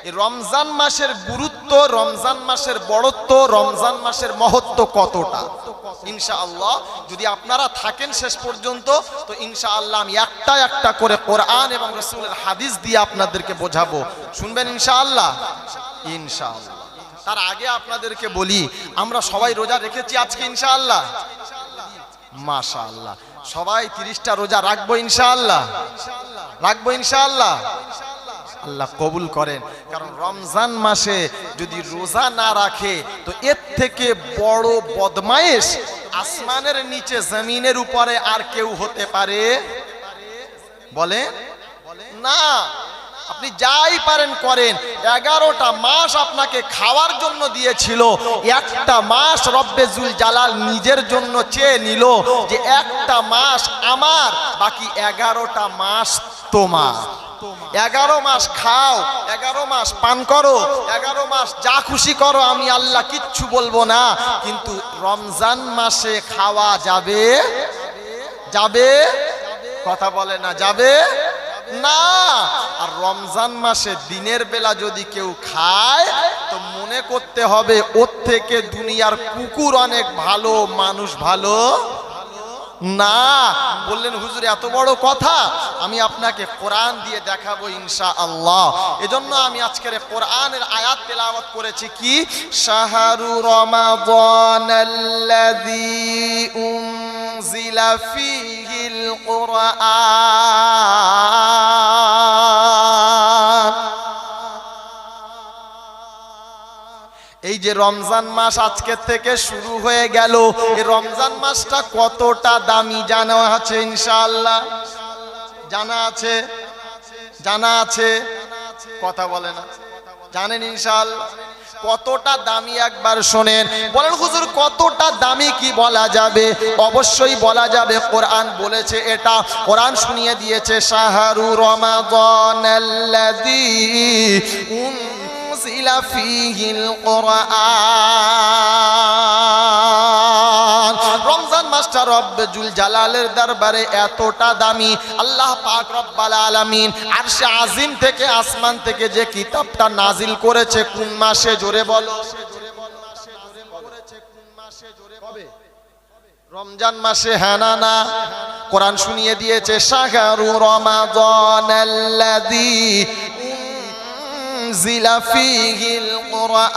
এই রমজান মাসের গুরুত্ব, রমজান মাসের বড়ত্ব, রমজান মাসের মহত্ব কতটা ইনশাআল্লাহ যদি আপনারা থাকেন শেষ পর্যন্ত, তো ইনশাআল্লাহ আমি একটা একটা করে কোরআন এবং রাসূলের হাদিস দিয়ে আপনাদেরকে বোঝাবো। শুনবেন ইনশাআল্লাহ? ইনশাআল্লাহ। তার আগে আপনাদেরকে বলি, আমরা সবাই রোজা রেখেছি আজকে ইনশাআল্লাহ? মাশাআল্লাহ। সবাই 30টা রোজা রাখবো ইনশাআল্লাহ? রাখবো ইনশাআল্লাহ? আল্লাহ কবুল করেন। কারণ রমজান মাসে যদি রোজা না রাখে তো এর থেকে বড় বদমাইশ আসমানের নিচে জমিনের উপরে আর কেউ হতে পারে? বলে না। আপনি যাই পারেন করেন, 11টা মাস আপনাকে খাওয়ার জন্য দিয়েছিল, একটা মাস রব্বে জুল জালাল নিজের জন্য চেয়ে নিল যে একটা মাস আমার, বাকি 11টা মাস তোমার। 11 মাস খাও, 11 মাস পান করো, 11 মাস যা খুশি করো, আমি আল্লাহ কিচ্ছু বলবো না। কিন্তু রমজান মাসে খাওয়া যাবে? যাবে? কথা বলে না, যাবে না। আর রমজান মাসে দিনের বেলা যদি কেউ খায় তো মনে করতে হবে ওর থেকে দুনিয়ার কুকুর অনেক ভালো, মানুষ ভালো না। বললেন হুজুর এত বড় কথা, আমি আপনাকে কোরআন দিয়ে দেখাবো ইনশাআল্লাহ। এজন্য আমি আজকের কোরআনের আয়াত তেলাওয়াত করেছি কি, শাহরু রমাদানাল্লাযী উনজিলা ফীহিল কুরআন। এই যে রমজান মাস আজকে থেকে শুরু হয়ে গেল, এই রমজান মাসটা কতটা দামি জানা আছে ইনশাআল্লাহ? জানা আছে? জানা আছে? কথা বলে না, জানেন ইনশাআল্লাহ? কতটা দামি একবার শোনেন। বলেন হুজুর কতটা দামি কি বলা যাবে? অবশ্যই বলা যাবে, কোরআন বলেছে এটা, কোরআন শুনিয়ে দিয়েছে, শাহরু রমাদানাল্লাযী উনজিলা ফীহিল কুরআন। রমজান মাসটা রব্বে জুল জালালের দরবারে এতটা দামি, আল্লাহ পাক রব্বুল আলামিন আরশে আজিম থেকে, আসমান থেকে যে কিতাবটা নাজিল করেছে কোন মাসে? জোরে বলো। রমজান মাসে, হ্যাঁ না না? কোরআন শুনিয়ে দিয়েছে, শাহরু রমাদানাল্লাযী উনজিলা ফীহিল কুরআন।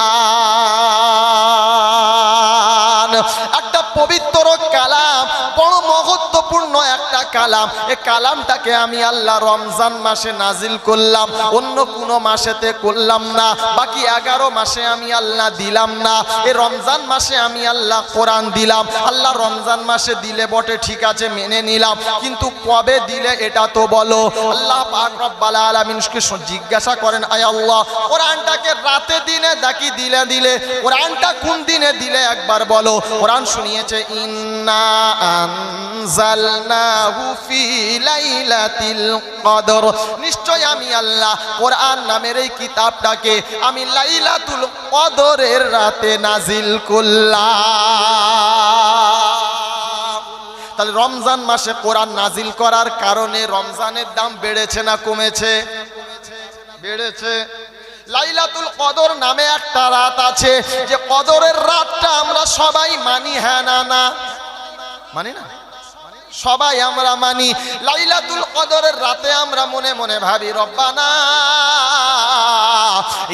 একটা পবিত্র কালাম, বড় মহত্বপূর্ণ একটা কালাম। এই কালামটাকে আমি আল্লাহ রমজান মাসে নাজিল করলাম, অন্য কোন মাসেতে করলাম না। বাকি 11 মাসে আমি আল্লাহ দিলাম না, এই রমজান মাসে আমি আল্লাহ কোরআন দিলাম। আল্লাহ রমজান মাসে দিলে বটে, ঠিক আছে মেনে নিলাম, কিন্তু কবে দিলে এটা তো বলো। আল্লাহ পাক রব্বুল আলামিনকে জিজ্ঞাসা করেন, আয় আল্লাহ কোরআনটাকে রাতে দিনে নাকি দিলে দিলে? কোরআনটা কোন দিনে দিলে একবার বলো। কোরআন শুনিয়েছে, ইন্না আনজালনাহু ফি লাইলাতিল কদর। নিশ্চয় আমি আল্লাহ কোরআন নামের এই কিতাবটাকে আমি লাইলাতুল কদরের রাতে নাজিল করলাম। তাহলে রমজান মাসে কোরআন নাজিল করার কারণে রমজানের দাম বেড়েছে না কমেছে? বেড়েছে। লাইলাতুল কদর নামে একটা রাত আছে, যে কদরের রাতটা আমরা সবাই মানি, হ্যাঁ না না? মানি না? সবাই আমরা মানি। লাইলাতুল কদরের রাতে আমরা মনে মনে ভাবি, রব্বানা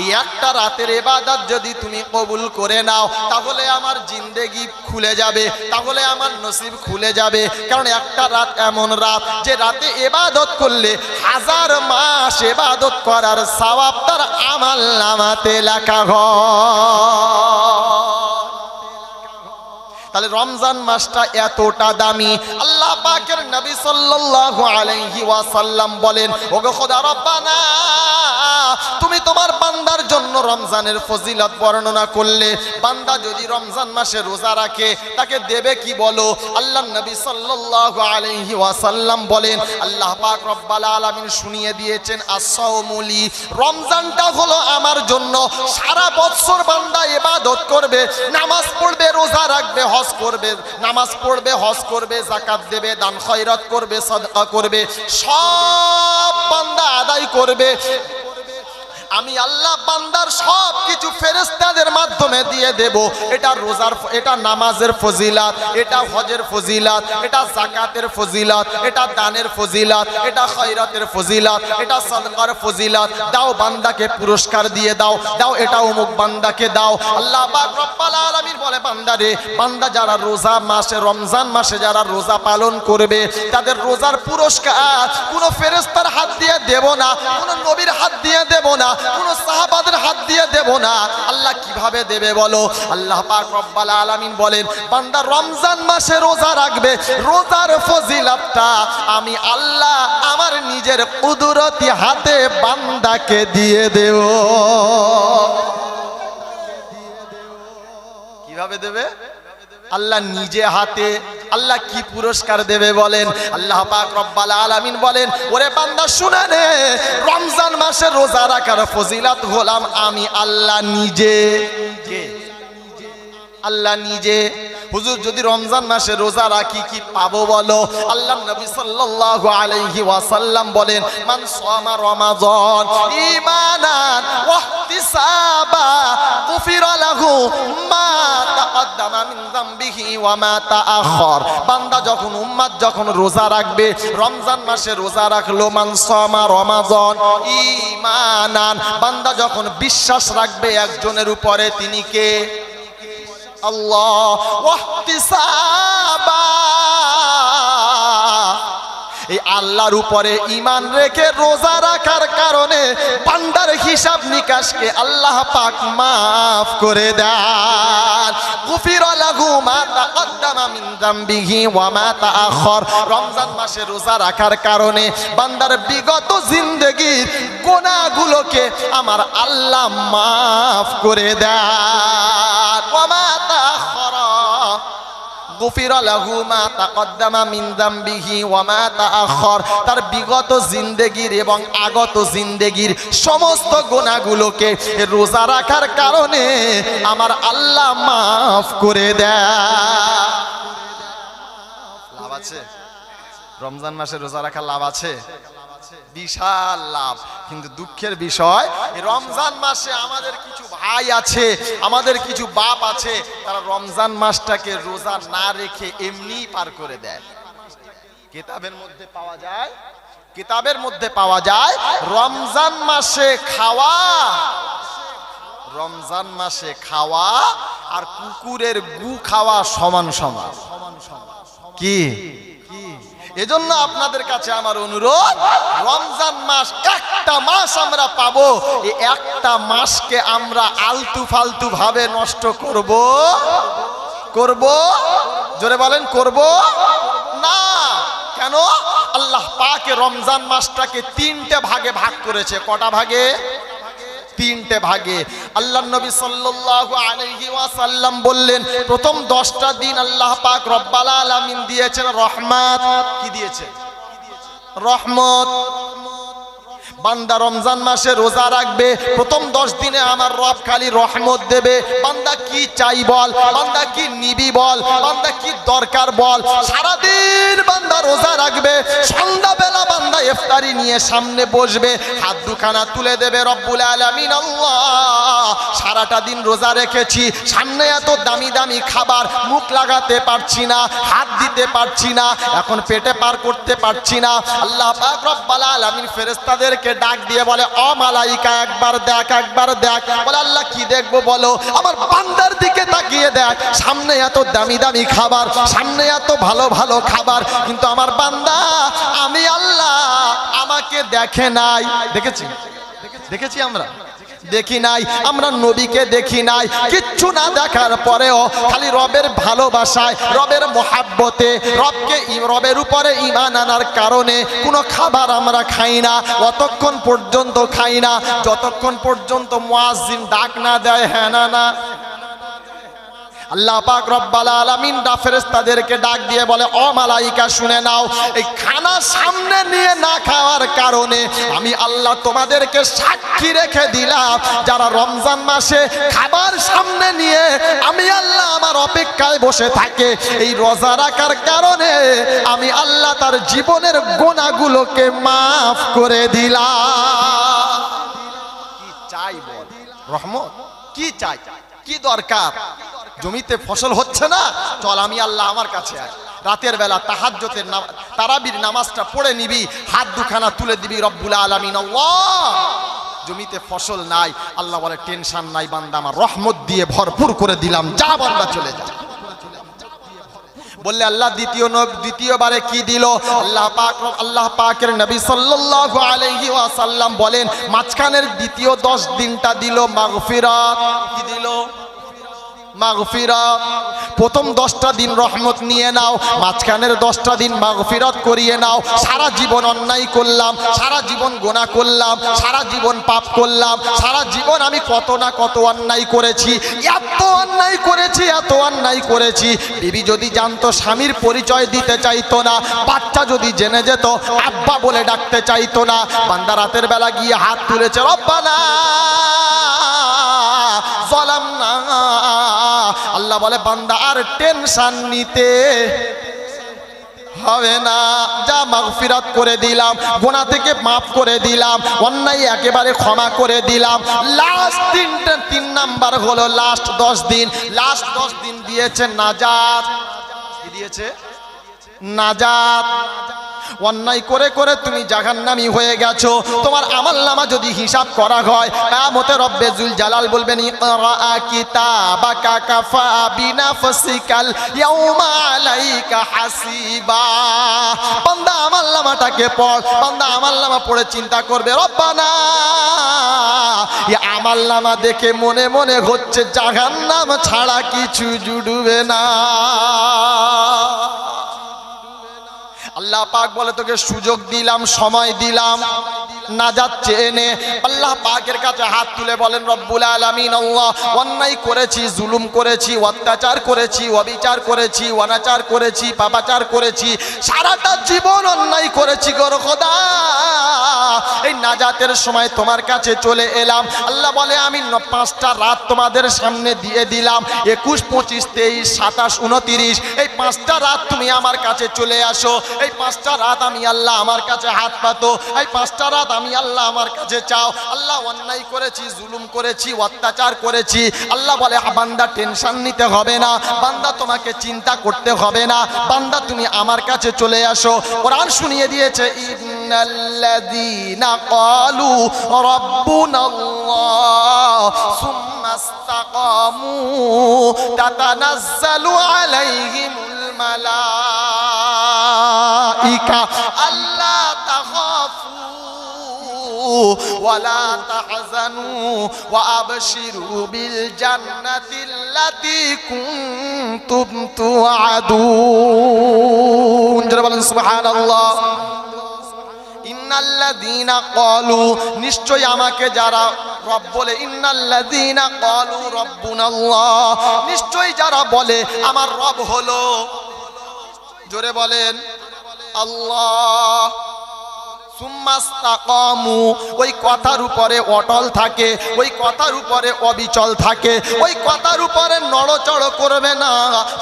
এই একটা রাতের ইবাদত যদি তুমি কবুল করে নাও তাহলে আমার জিন্দেগি খুলে যাবে, তাহলে আমার নসিব খুলে যাবে। কারণ একটা রাত এমন রাত যে রাতে ইবাদত করলে 1000 মাস ইবাদত করার সওয়াব তার আমল নামাতে লেখা হয়। তাহলে রমজান মাসটা এতটা দামি। আল্লাহ পাকের নবী সাল্লাল্লাহু আলাইহি ওয়াসাল্লাম বলেন, ওগো খোদা রব্বানা, তুমি তোমার বান্দার জন্য রমজানের ফজিলত বর্ণনা করলে, বান্দা যদি রমজান মাসে রোজা রাখে তাকে দেবে কি বলো? আল্লাহর নবী সাল্লাল্লাহু আলাইহি ওয়াসাল্লাম বলেন, আল্লাহ পাক রব্বুল আলামিন শুনিয়ে দিয়েছেন, আস-সাওমুলি, রমজানটা হলো আমার জন্য। সারা বছর বান্দা ইবাদত করবে, নামাজ পড়বে, রোজা রাখবে, হজ করবে, নামাজ পড়বে, হজ করবে, যাকাত দেবে, দান খয়রাত করবে, সাদকা করবে, সব বান্দা আদায় করবে। আমি আল্লাহ বান্দার সব কিছু ফেরেশতাদের মাধ্যমে দিয়ে দেব। এটা রোজার, এটা নামাজের ফজিলাত, এটা হজের ফজিলাত, এটা যাকাতের ফজিলাত, এটা দানের ফজিলাত, এটা খয়রাতের ফজিলাত, এটা সাদকার ফজিলাত। দাও বান্দাকে পুরস্কার দিয়ে দাও, দাও এটা অমুক বান্দাকে দাও। আল্লাহ পাক রব্বুল আলামিন বলে বান্দারে, বান্দা যারা রোজা মাসে, রমজান মাসে যারা রোজা পালন করবে তাদের রোজার পুরস্কার কোনো ফেরেশতার হাত দিয়ে দেব না, কোনো নবীর হাত দিয়ে দেব না, কোনো সাহাবাদের হাত দিয়ে দেব না। আল্লাহ কিভাবে দেবে বলো? আল্লাহ পাক রব্বুল আলামিন বলেন বান্দা রমজান মাসে রোজা রাখবে, রোজার ফজিলতটা আমি আল্লাহ আমার নিজের কুদরতি হাতে বান্দাকে দিয়ে দেব। কিভাবে দেবে? আল্লাহ নিজে হাতে। আল্লাহ কি পুরস্কার দেবে বলেন? আল্লাহ পাক রব্বুল আলামিন বলেন ওরে বান্দা শুনে নে, রমজান মাসে রোজা রাখার ফজিলত হলাম আমি আল্লাহ নিজে। কে? আল্লাহ নিজে। হুজুর যদি রমজান মাসে রোজা রাখি কি পাবো বলো? আল্লাহ নবী সাল্লাল্লাহু আলাইহি ওয়াসাল্লাম বলেন মান সামা রমাযান ঈমানান ওয়া ইহতিসাবা গুফিরা লাহু মা তাকদ্দামা মিন যামবিহি ওয়া মা তাআখার। বান্দা যখন উম্মত যখন রোজা রাখবে, রমজান মাসে রোজা রাখলো, মান সামা রমাযান ঈমানান, বান্দা যখন বিশ্বাস রাখবে একজনের উপরে, তিনি কে? আল্লাহ। ওয়াহতিসাবা, এই আল্লাহর উপরে ঈমান রেখে রোজা রাখার কারণে বান্দার হিসাব নিকাশকে আল্লাহ পাক মাফ করে দেন। গুফিরা লাহু মা তাকদ্দামা মিন যামবিহি ওয়া মা তাআখার। রমজান মাসে রোজা রাখার কারণে বান্দার বিগত জিন্দেগির গুনাহগুলোকে আমার আল্লাহ মাফ করে দেন। ওয়া মা তাআখার গুফিরা লাহু মা তাকদ্দামা মিন যামবিহি ওয়া মা তাআখার। তার বিগত জিন্দেগির এবং আগত জিন্দেগির সমস্ত গুনাহগুলোকে রোজা রাখার কারণে আমার আল্লাহ মাফ করে দেয়। লাভ আছে? রমজান মাসে রোজা রাখার লাভ আছে? বিশাল লাভ। কিন্তু দুঃখের বিষয় রমজান মাসে আমাদের কিছু ভাই আছে, আমাদের কিছু বাপ আছে, তারা রমজান মাসটাকে রোজা না রেখে এমনি পার করে দেয়। কিতাবের মধ্যে পাওয়া যায়, কিতাবের মধ্যে পাওয়া যায় রমজান মাসে খাওয়া, রমজান মাসে খাওয়া আর কুকুরের গু খাওয়া সমান সমান। কি? এজন্য আপনাদের কাছে আমার অনুরোধ, রমজান মাস একটা মাস আমরা পাবো, এই একটা মাসকে আমরা আলতু ফালতু ভাবে নষ্ট করব? জোরে বলেন, করব না। কেন? আল্লাহ পাক রমজান মাসটাকে তিনটে ভাগে ভাগ করেছে। কটা ভাগে? তিনটে ভাগে। আল্লাহ নবী সাল্লাল্লাহু আলাইহি ওয়াসাল্লাম বললেন প্রথম 10টা দিন আল্লাহ পাক রব্বুল আলামিন দিয়েছেন রহমত। কি দিয়েছে? রহমত। বান্দা রমজান মাসে রোজা রাখবে, প্রথম 10 দিনে আমার রব খালি রহমত দেবে। বান্দা কি চাই বল, বান্দা কি নিবি বল, বান্দা কি দরকার বল। সারাদিন বান্দা রোজা রাখবে, সন্ধ্যাবেলা বান্দা ইফতারি নিয়ে সামনে বসবে, হাত দুখানা তুলে দেবে রব্বুল আলামিন আল্লাহ সারাটা দিন রোজা রেখেছি, সামনে এত দামি দামি খাবার, মুখ লাগাতে পারছি না, হাত দিতে পারছি না, এখন পেটে পার করতে পারছি না। আল্লাহ পাক রব্বুল আলামিন ফেরেশতাদেরকে ডাক দিয়ে বলে ও মালাইকা একবার দেখ, একবার দেখ। বলে আল্লাহ কি দেখবো বলো? আমার বান্দার দিকে তাকিয়ে দেখ, সামনে এত দামি দামি খাবার, সামনে এত ভালো ভালো খাবার, কিন্তু আমার বান্দা আমি আল্লাহ আমাকে দেখে নাই। দেখেছি? দেখেছি আমরা? দেখি নাই। আমরা নবীকে দেখি নাই। কিচ্ছু না দেখার পরেও খালি রবের ভালোবাসায়, রবের মোহাব্বতে, রবের উপরে ঈমান আনার কারণে কোনো খাবার আমরা খাই না, অতক্ষণ পর্যন্ত খাই না যতক্ষণ পর্যন্ত মুয়াজ্জিন ডাক না দেয়। হ্যাঁ না? না। আল্লাহ পাক রব্বুল আলামিন ফেরেশতাদেরকে ডাক দিয়ে বলে ও মালাইকা শুনে নাও, এই খানা সামনে নিয়ে না খাওয়ার কারণে আমি আল্লাহ তোমাদেরকে সাক্ষী রেখে দিলাম, যারা রমজান মাসে খাবার সামনে নিয়ে আমি আল্লাহ আমার অপেক্ষায় বসে থাকে, এই রোজা রাখার কারণে আমি আল্লাহ তার জীবনের গুনাহগুলোকে মাফ করে দিলাম। চাই বল রহমত কি চাই কি দরকার জমিতে ফসল হচ্ছে না চল আমি আল্লাহ আমার কাছে আয় রাতের বেলা তাহাজ্জুদের তারাবির নামাজটা পড়ে নিবি হাত দুখানা তুলে দিবি রব্বুল আলামিন আল্লাহ জমিতে ফসল নাই আল্লাহ বলে টেনশন নাই বান্দা আমার রহমত দিয়ে ভরপুর করে দিলাম যা বান্দা চলে যা বললে আল্লাহ দ্বিতীয়বারে কি দিল আল্লাহ পাকের নবী সাল্লাল্লাহু আলাইহি ওয়াসাল্লাম বলেন মাঝখানের দ্বিতীয় 10 দিনটা দিল মাগফিরাত কি দিল মাগফিরাত প্রথম 10টা দিন রহমত নিয়ে নাও মাঝখানের 10টা দিন মাগফিরাত করিয়ে নাও সারা জীবন অন্যায় করলাম সারা জীবন গুনাহ করলাম সারা জীবন পাপ করলাম সারা জীবন আমি কত না কত অন্যায় করেছি এত অন্যায় করেছি বিবি যদি জানতো স্বামীর পরিচয় দিতে চাইতো না বাচ্চা যদি জেনে যেত আব্বা বলে ডাকতে চাইতো না বান্দা রাতের বেলা গিয়ে হাত তুলেছে রব্বানা যালামনা আল্লাহ বলে বান্দা আর টেনশন নিতে হবে না যা মাগফিরাত করে দিলাম গুনাহ থেকে maaf করে দিলাম অন্যায় একেবারে ক্ষমা করে দিলাম লাস্ট 3 নাম্বার হলো লাস্ট 10 দিন দিয়েছে নাজাত কি দিয়েছে নাজাত অন্যায় করে করে তুমি জাহান্নামী হয়ে গেছো তোমার আমলনামা যদি হিসাব করা হয় কিয়ামতে রব্বে জুল জালাল বলবেন ইকরা কিতাবাকা কাফা বিনাফসিকাল ইয়াউমা আলাইকা হাসিবা বান্দা আমলনামাটাকে পড় বান্দা আমলনামা পড়ে চিন্তা করবে রব্বানা এই আমলনামা দেখে মনে মনে হচ্ছে জাহান্নাম ছাড়া কিছু জুড়বে না আল্লাহ পাক বলে তোকে সুযোগ দিলাম সময় দিলাম নাজাত চেয়ে নে আল্লাহ পাকের কাছে হাত তুলে বলেন রব্বুল আলামিন আল্লাহ অন্যায় করেছি জুলুম করেছি অত্যাচার করেছি অবিচার করেছি অনাচার করেছি পাপাচার করেছি সারাটা জীবন অন্যায় করেছি গো খোদা এই নাজাতের সময় তোমার কাছে চলে এলাম আল্লাহ বলে আমি 5টা রাত তোমাদের সামনে দিয়ে দিলাম 21 25 23 27 29 এই 5টা রাত তুমি আমার কাছে চলে আসো এই 5টা রাত আমি আল্লাহ আমার কাছে হাত পাতো এই 5টা রাত আমি আল্লাহ আমার কাছে চাও আল্লাহ অন্যায় করেছি জুলুম করেছি অত্যাচার করেছি আল্লাহ বলে বান্দা টেনশন নিতে হবে না বান্দা তোমাকে চিন্তা করতে হবে না বান্দা তুমি আমার কাছে চলে আসো কোরআন শুনিয়ে দিয়েছে ইন্নাল্লাযীনা ক্বালু রাব্বুনাল্লাহ সুম্মা ইসতাকামু তাতানাজ্জালু আলাইহিমুল মালাইকা আল্লা তাখাফু ولا تحزنوا وأبشروا بالجنة التي كنتم توعدون سبحان الله ইন্নাল্লাযীনা ক্বালু নিশ্চয় আমাকে যারা রব বলে ইন্নাল্লাযীনা ক্বালু রাব্বুনাল্লাহ নিশ্চয় যারা বলে আমার রব হলো জোরে বলেন আল্লাহ সুম্মাস্তাকামু ওই কথার উপরে অটল থাকে ওই কথার উপরে অবিচল থাকে ওই কথার উপরে নড়চড় করবে না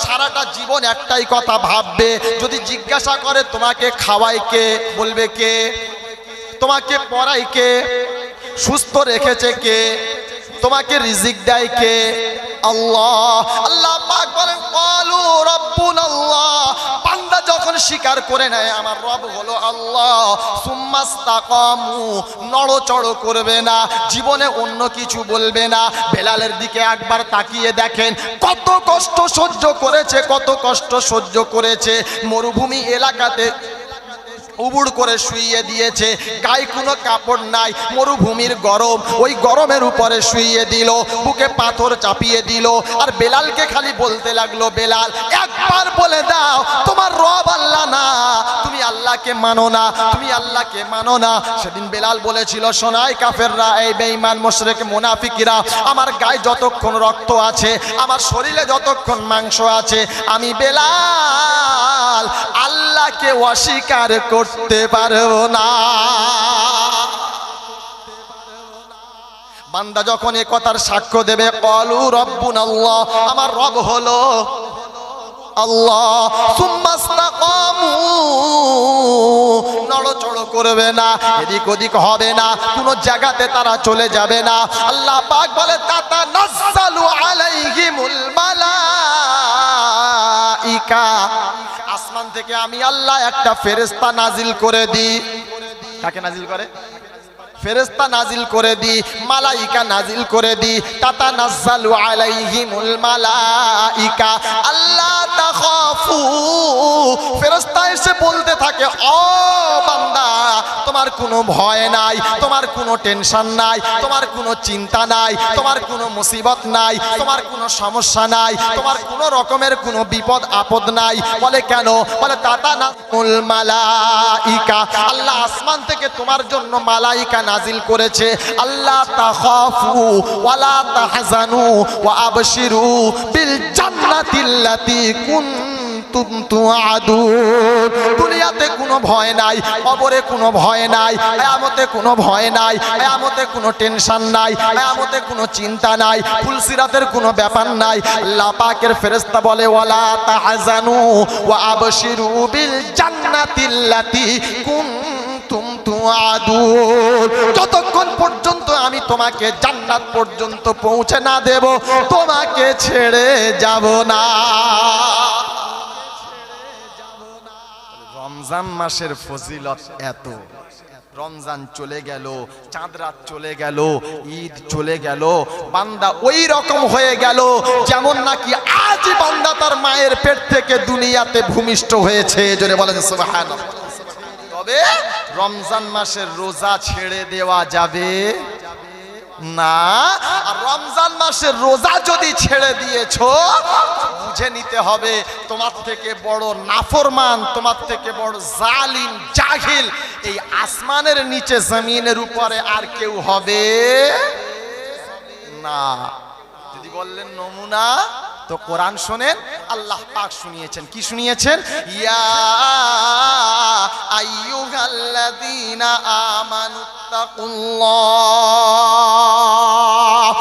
সারাটা জীবন একটাই কথা ভাববে যদি জিজ্ঞাসা করে তোমাকে খাওয়ায় কে বলবে কে তোমাকে পড়ায় কে সুস্থ রেখেছে কে তোমাকে রিজিক দেয় কে আল্লাহ আল্লাহ পাক বলেন ক্বালু রাব্বুনাল্লাহ বান্দা যখন স্বীকার করে নেয় আমার রব হলো আল্লাহ সুম্মাস্তাকামু নড়চড় করবে না জীবনে অন্য কিছু বলবে না বেলালের দিকে একবার তাকিয়ে দেখেন কত কষ্ট সহ্য করেছে মরুভূমি এলাকাতে উবুড় করে শুইয়ে দিয়েছে গায়ে কোনো কাপড় নাই মরুভূমির গরম ওই গরমের উপরে শুইয়ে দিল বুকে পাথর চাপিয়ে দিল আর বেলালকে খালি বলতে লাগলো বেলাল একবার বলে দাও তোমার রব আল্লাহ না তুমি আল্লাহকে মানো না তুমি আল্লাহকে মানো না সেদিন বেলাল বলেছিল শোনাই কাফেররা এই বেঈমান মুশরিক মুনাফিকরা আমার গায়ে যতক্ষণ রক্ত আছে আমার শরীরে যতক্ষণ মাংস আছে আমি বেলাল আল্লাহকে অস্বীকার করতে পারবো না বান্দা যখন এই কথার সাক্ষ্য দেবে ক্বালু রাব্বুনাল্লাহ আমার রব হলো আল্লাহ সুম্মাস্তাক তাকামু, নড়চড় করবে না, এদিক ওদিক হবে না, কোনো জায়গাতে তারা চলে যাবে না। আল্লাহ পাক বলে তাতানাজ্জালু আলাইহিমুল মালাইকা, আসমান থেকে আমি আল্লাহ একটা ফেরেশতা নাজিল করে দিই। কাকে নাজিল করে? ফেরেশতা নাজিল করে দি, মালাইকা নাজিল করে দি। তাতানাজ্জালু আলাইহিমুল মালাইকা আল্লা তাখাফু, ফেরেশতা এসে বলতে থাকে, ও বান্দা তোমার কোনো ভয় নাই, তোমার কোনো টেনশন নাই, তোমার কোনো চিন্তা নাই, তোমার কোনো মুসিবত নাই, তোমার কোনো সমস্যা নাই, তোমার কোনো রকমের কোনো বিপদ আপদ নাই। বলে কেন? বলে তাতানাজ্জালুল মালাইকা, আল্লাহ আসমান থেকে তোমার জন্য মালাইকা নাজিল করেছে। আল্লাহ তাখাফু ওয়ালা তাহজানু ওয়া আবশিরু বিল জান্নাতিল্লাতী কুনতুম তুআদুন। দুনিয়াতে কোনো ভয় নাই, কবরে কোনো ভয় নাই, কিয়ামতে কোনো ভয় নাই, কিয়ামতে কোনো টেনশন নাই, কিয়ামতে কোনো চিন্তা নাই, ফুলসিরাতের কোনো ব্যাপার নাই। আল্লাহ পাকের ফেরেশতা বলে ওয়ালা তাহজানু ওয়া আবশিরু বিল জান্নাতিল্লাতী কুনতুম তুআদুন। যতক্ষণ পর্যন্ত আমি তোমাকে জান্নাত পর্যন্ত পৌঁছে না দেব, তোমাকে ছেড়ে যাব না। রমজান মাসের ফজিলত এত। রমজান চলে গেল, চাঁদ রাত চলে গেল, ঈদ চলে গেল, বান্দা ওই রকম হয়ে গেল যেমন নাকি আজ বান্দা তার মায়ের পেট থেকে দুনিয়াতে ভূমিষ্ঠ হয়েছে। জোরে বলেন সুবহানাল্লাহ। তবে রমজান মাসের রোজা ছেড়ে দেওয়া যাবে না। আর রমজান মাসের রোজা যদি ছেড়ে দিয়েছো, বুঝে নিতে হবে তোমার থেকে বড় নাফরমান, তোমার থেকে বড় জালিম জাহিল এই আসমানের নিচে জমিনের উপরে আর কেউ হবে না। যদি বললেন নমুনা, তো কোরআন শোনেন, আল্লাহ পাক শুনিয়েছেন। কি শুনিয়েছেন? ইয়া আইয়ুহাল্লাযীনা আমানুত্তাকুল্লাহ,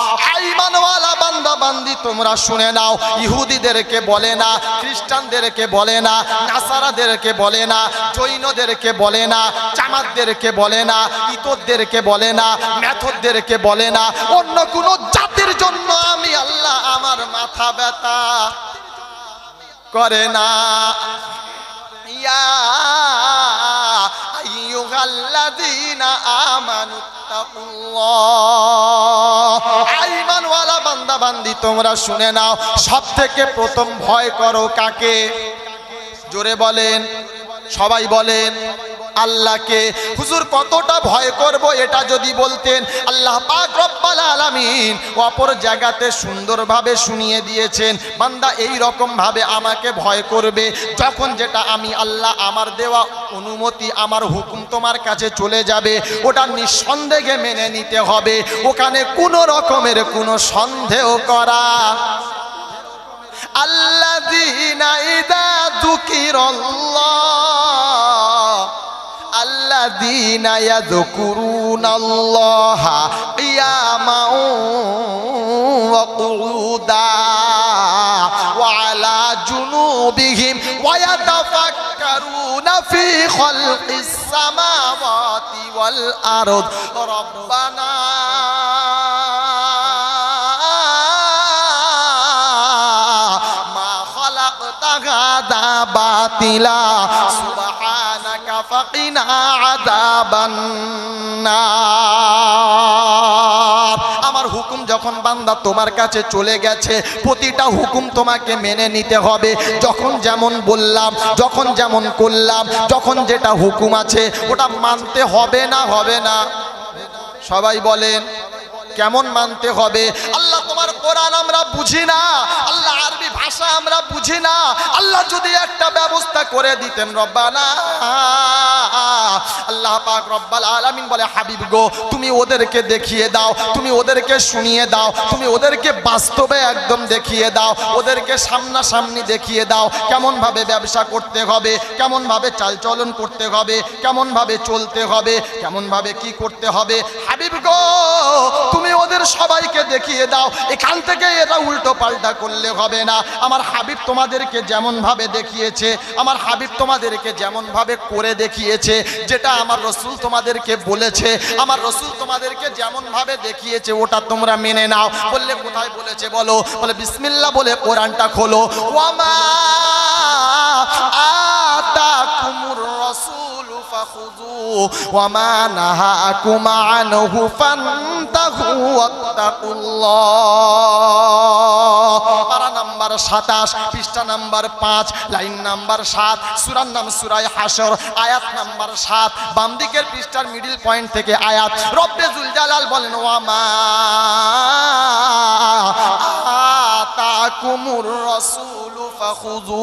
ঈমানওয়ালা বান্দা বান্দি তোমরা শুনে নাও। ইহুদিদেরকে বলে না, খ্রিস্টানদেরকে বলে না, নাসারাদেরকে বলে না, জৈনদেরকে বলে না, জামাতদেরকে বলে না, ইতরদেরকে বলে না, মেথরদেরকে বলে না, অন্য কোনো জাতির জন্য আমি আল্লাহ আমার মাথা ব্যথা করে না। ইয়া আইয়ুহাল্লাযীনা আমানুত্তাকুল্লাহ, ঈমানওয়ালা বান্দা বান্দি তোমরা শুনে নাও। সব থেকে প্রথম ভয় করো কাকে? জোরে বলেন, সবাই বলেন আল্লাহকে। হুজুর কতটা ভয় করব এটা যদি বলতেন, আল্লাহ পাক রব্বুল আলামিন অপর জায়গাতে সুন্দরভাবে শুনিয়ে দিয়েছেন, বান্দা এই রকম ভাবে আমাকে ভয় করবে যখন যেটা আমি আল্লাহ আমার দেওয়া অনুমতি, আমার হুকুম তোমার কাছে চলে যাবে, ওটা নিঃসন্দেহে মেনে নিতে হবে। ওখানে কোনো রকমের কোনো সন্দেহ করা। আল্লাযীনা ইযা যুকিরাল্লাহ, আল্লাযীনা ইয়াযকুরুনাল্লাহা কিয়ামান ওয়া কুউদান ওয়া আলা জুনুবিহিম ওয়া ইয়াতাফাক্কারুনা ফি খালকিস সামাওয়াতি ওয়াল আরদ রব্বানা বাতিলা সুবহানাকা ফাকিনা আযাবান নার। আমার হুকুম যখন বান্দা তোমার কাছে চলে গেছে, প্রতিটা হুকুম তোমাকে মেনে নিতে হবে। যখন যেমন বললাম, যখন যেমন করলাম, যখন যেটা হুকুম আছে ওটা মানতে হবে না? হবে না? সবাই বলেন কেমন মানতে হবে? আল্লাহ তোমার কোরআন আমরা বুঝি না, আল্লাহ আরবি ভাষা আমরা বুঝি না। আল্লাহ যদি একটা ব্যবস্থা করে দিতেন, রব্বানা আল্লাহ পাক রব্বুল আলামিন বলে হাবিব গো তুমি ওদেরকে দেখিয়ে দাও, তুমি ওদেরকে শুনিয়ে দাও, তুমি ওদেরকে বাস্তবে একদম দেখিয়ে দাও, ওদেরকে সামনাসামনি দেখিয়ে দাও কেমন ভাবে ব্যবসা করতে হবে, কেমন ভাবে চালচলন করতে হবে, কেমন ভাবে চলতে হবে, কেমন ভাবে কি করতে হবে। হাবিব গো তুমি ওদের সবাইকে দেখিয়ে দাও, এখান থেকে এরা উল্টো পাল্টা করলে হবে না। আমার হাবিব তোমাদেরকে যেমন ভাবে দেখিয়েছে, আমার হাবিব তোমাদেরকে যেমন ভাবে করে দেখিয়েছে, যেটা আমার রাসূল তোমাদেরকে বলেছে, আমার রাসূল তোমাদেরকে যেমন ভাবে দেখিয়েছে ওটা তোমরা মেনে নাও। বললে কোথায় বলেছে বলো? বলে বিসমিল্লাহ বলে কোরআনটা খোলো। ওয়ামা আতাকুমুর রাসূলু ফাখুযু ওয়ামা নাহাকুম আনহু ফান্তাহু ওয়াত্তাকুল্লাহ। পারা নাম্বার 27 পৃষ্ঠা নাম্বার 5 লাইন নাম্বার 7 সূরার নাম সূরা হাশর আয়াত নাম্বার 7 বাম দিকের পৃষ্ঠার মিডল পয়েন্ট থেকে আয়াত। রব্বে জুল জালাল বলেন ওয়ামা আতাকুমুর রাসূলু ফাখুযু।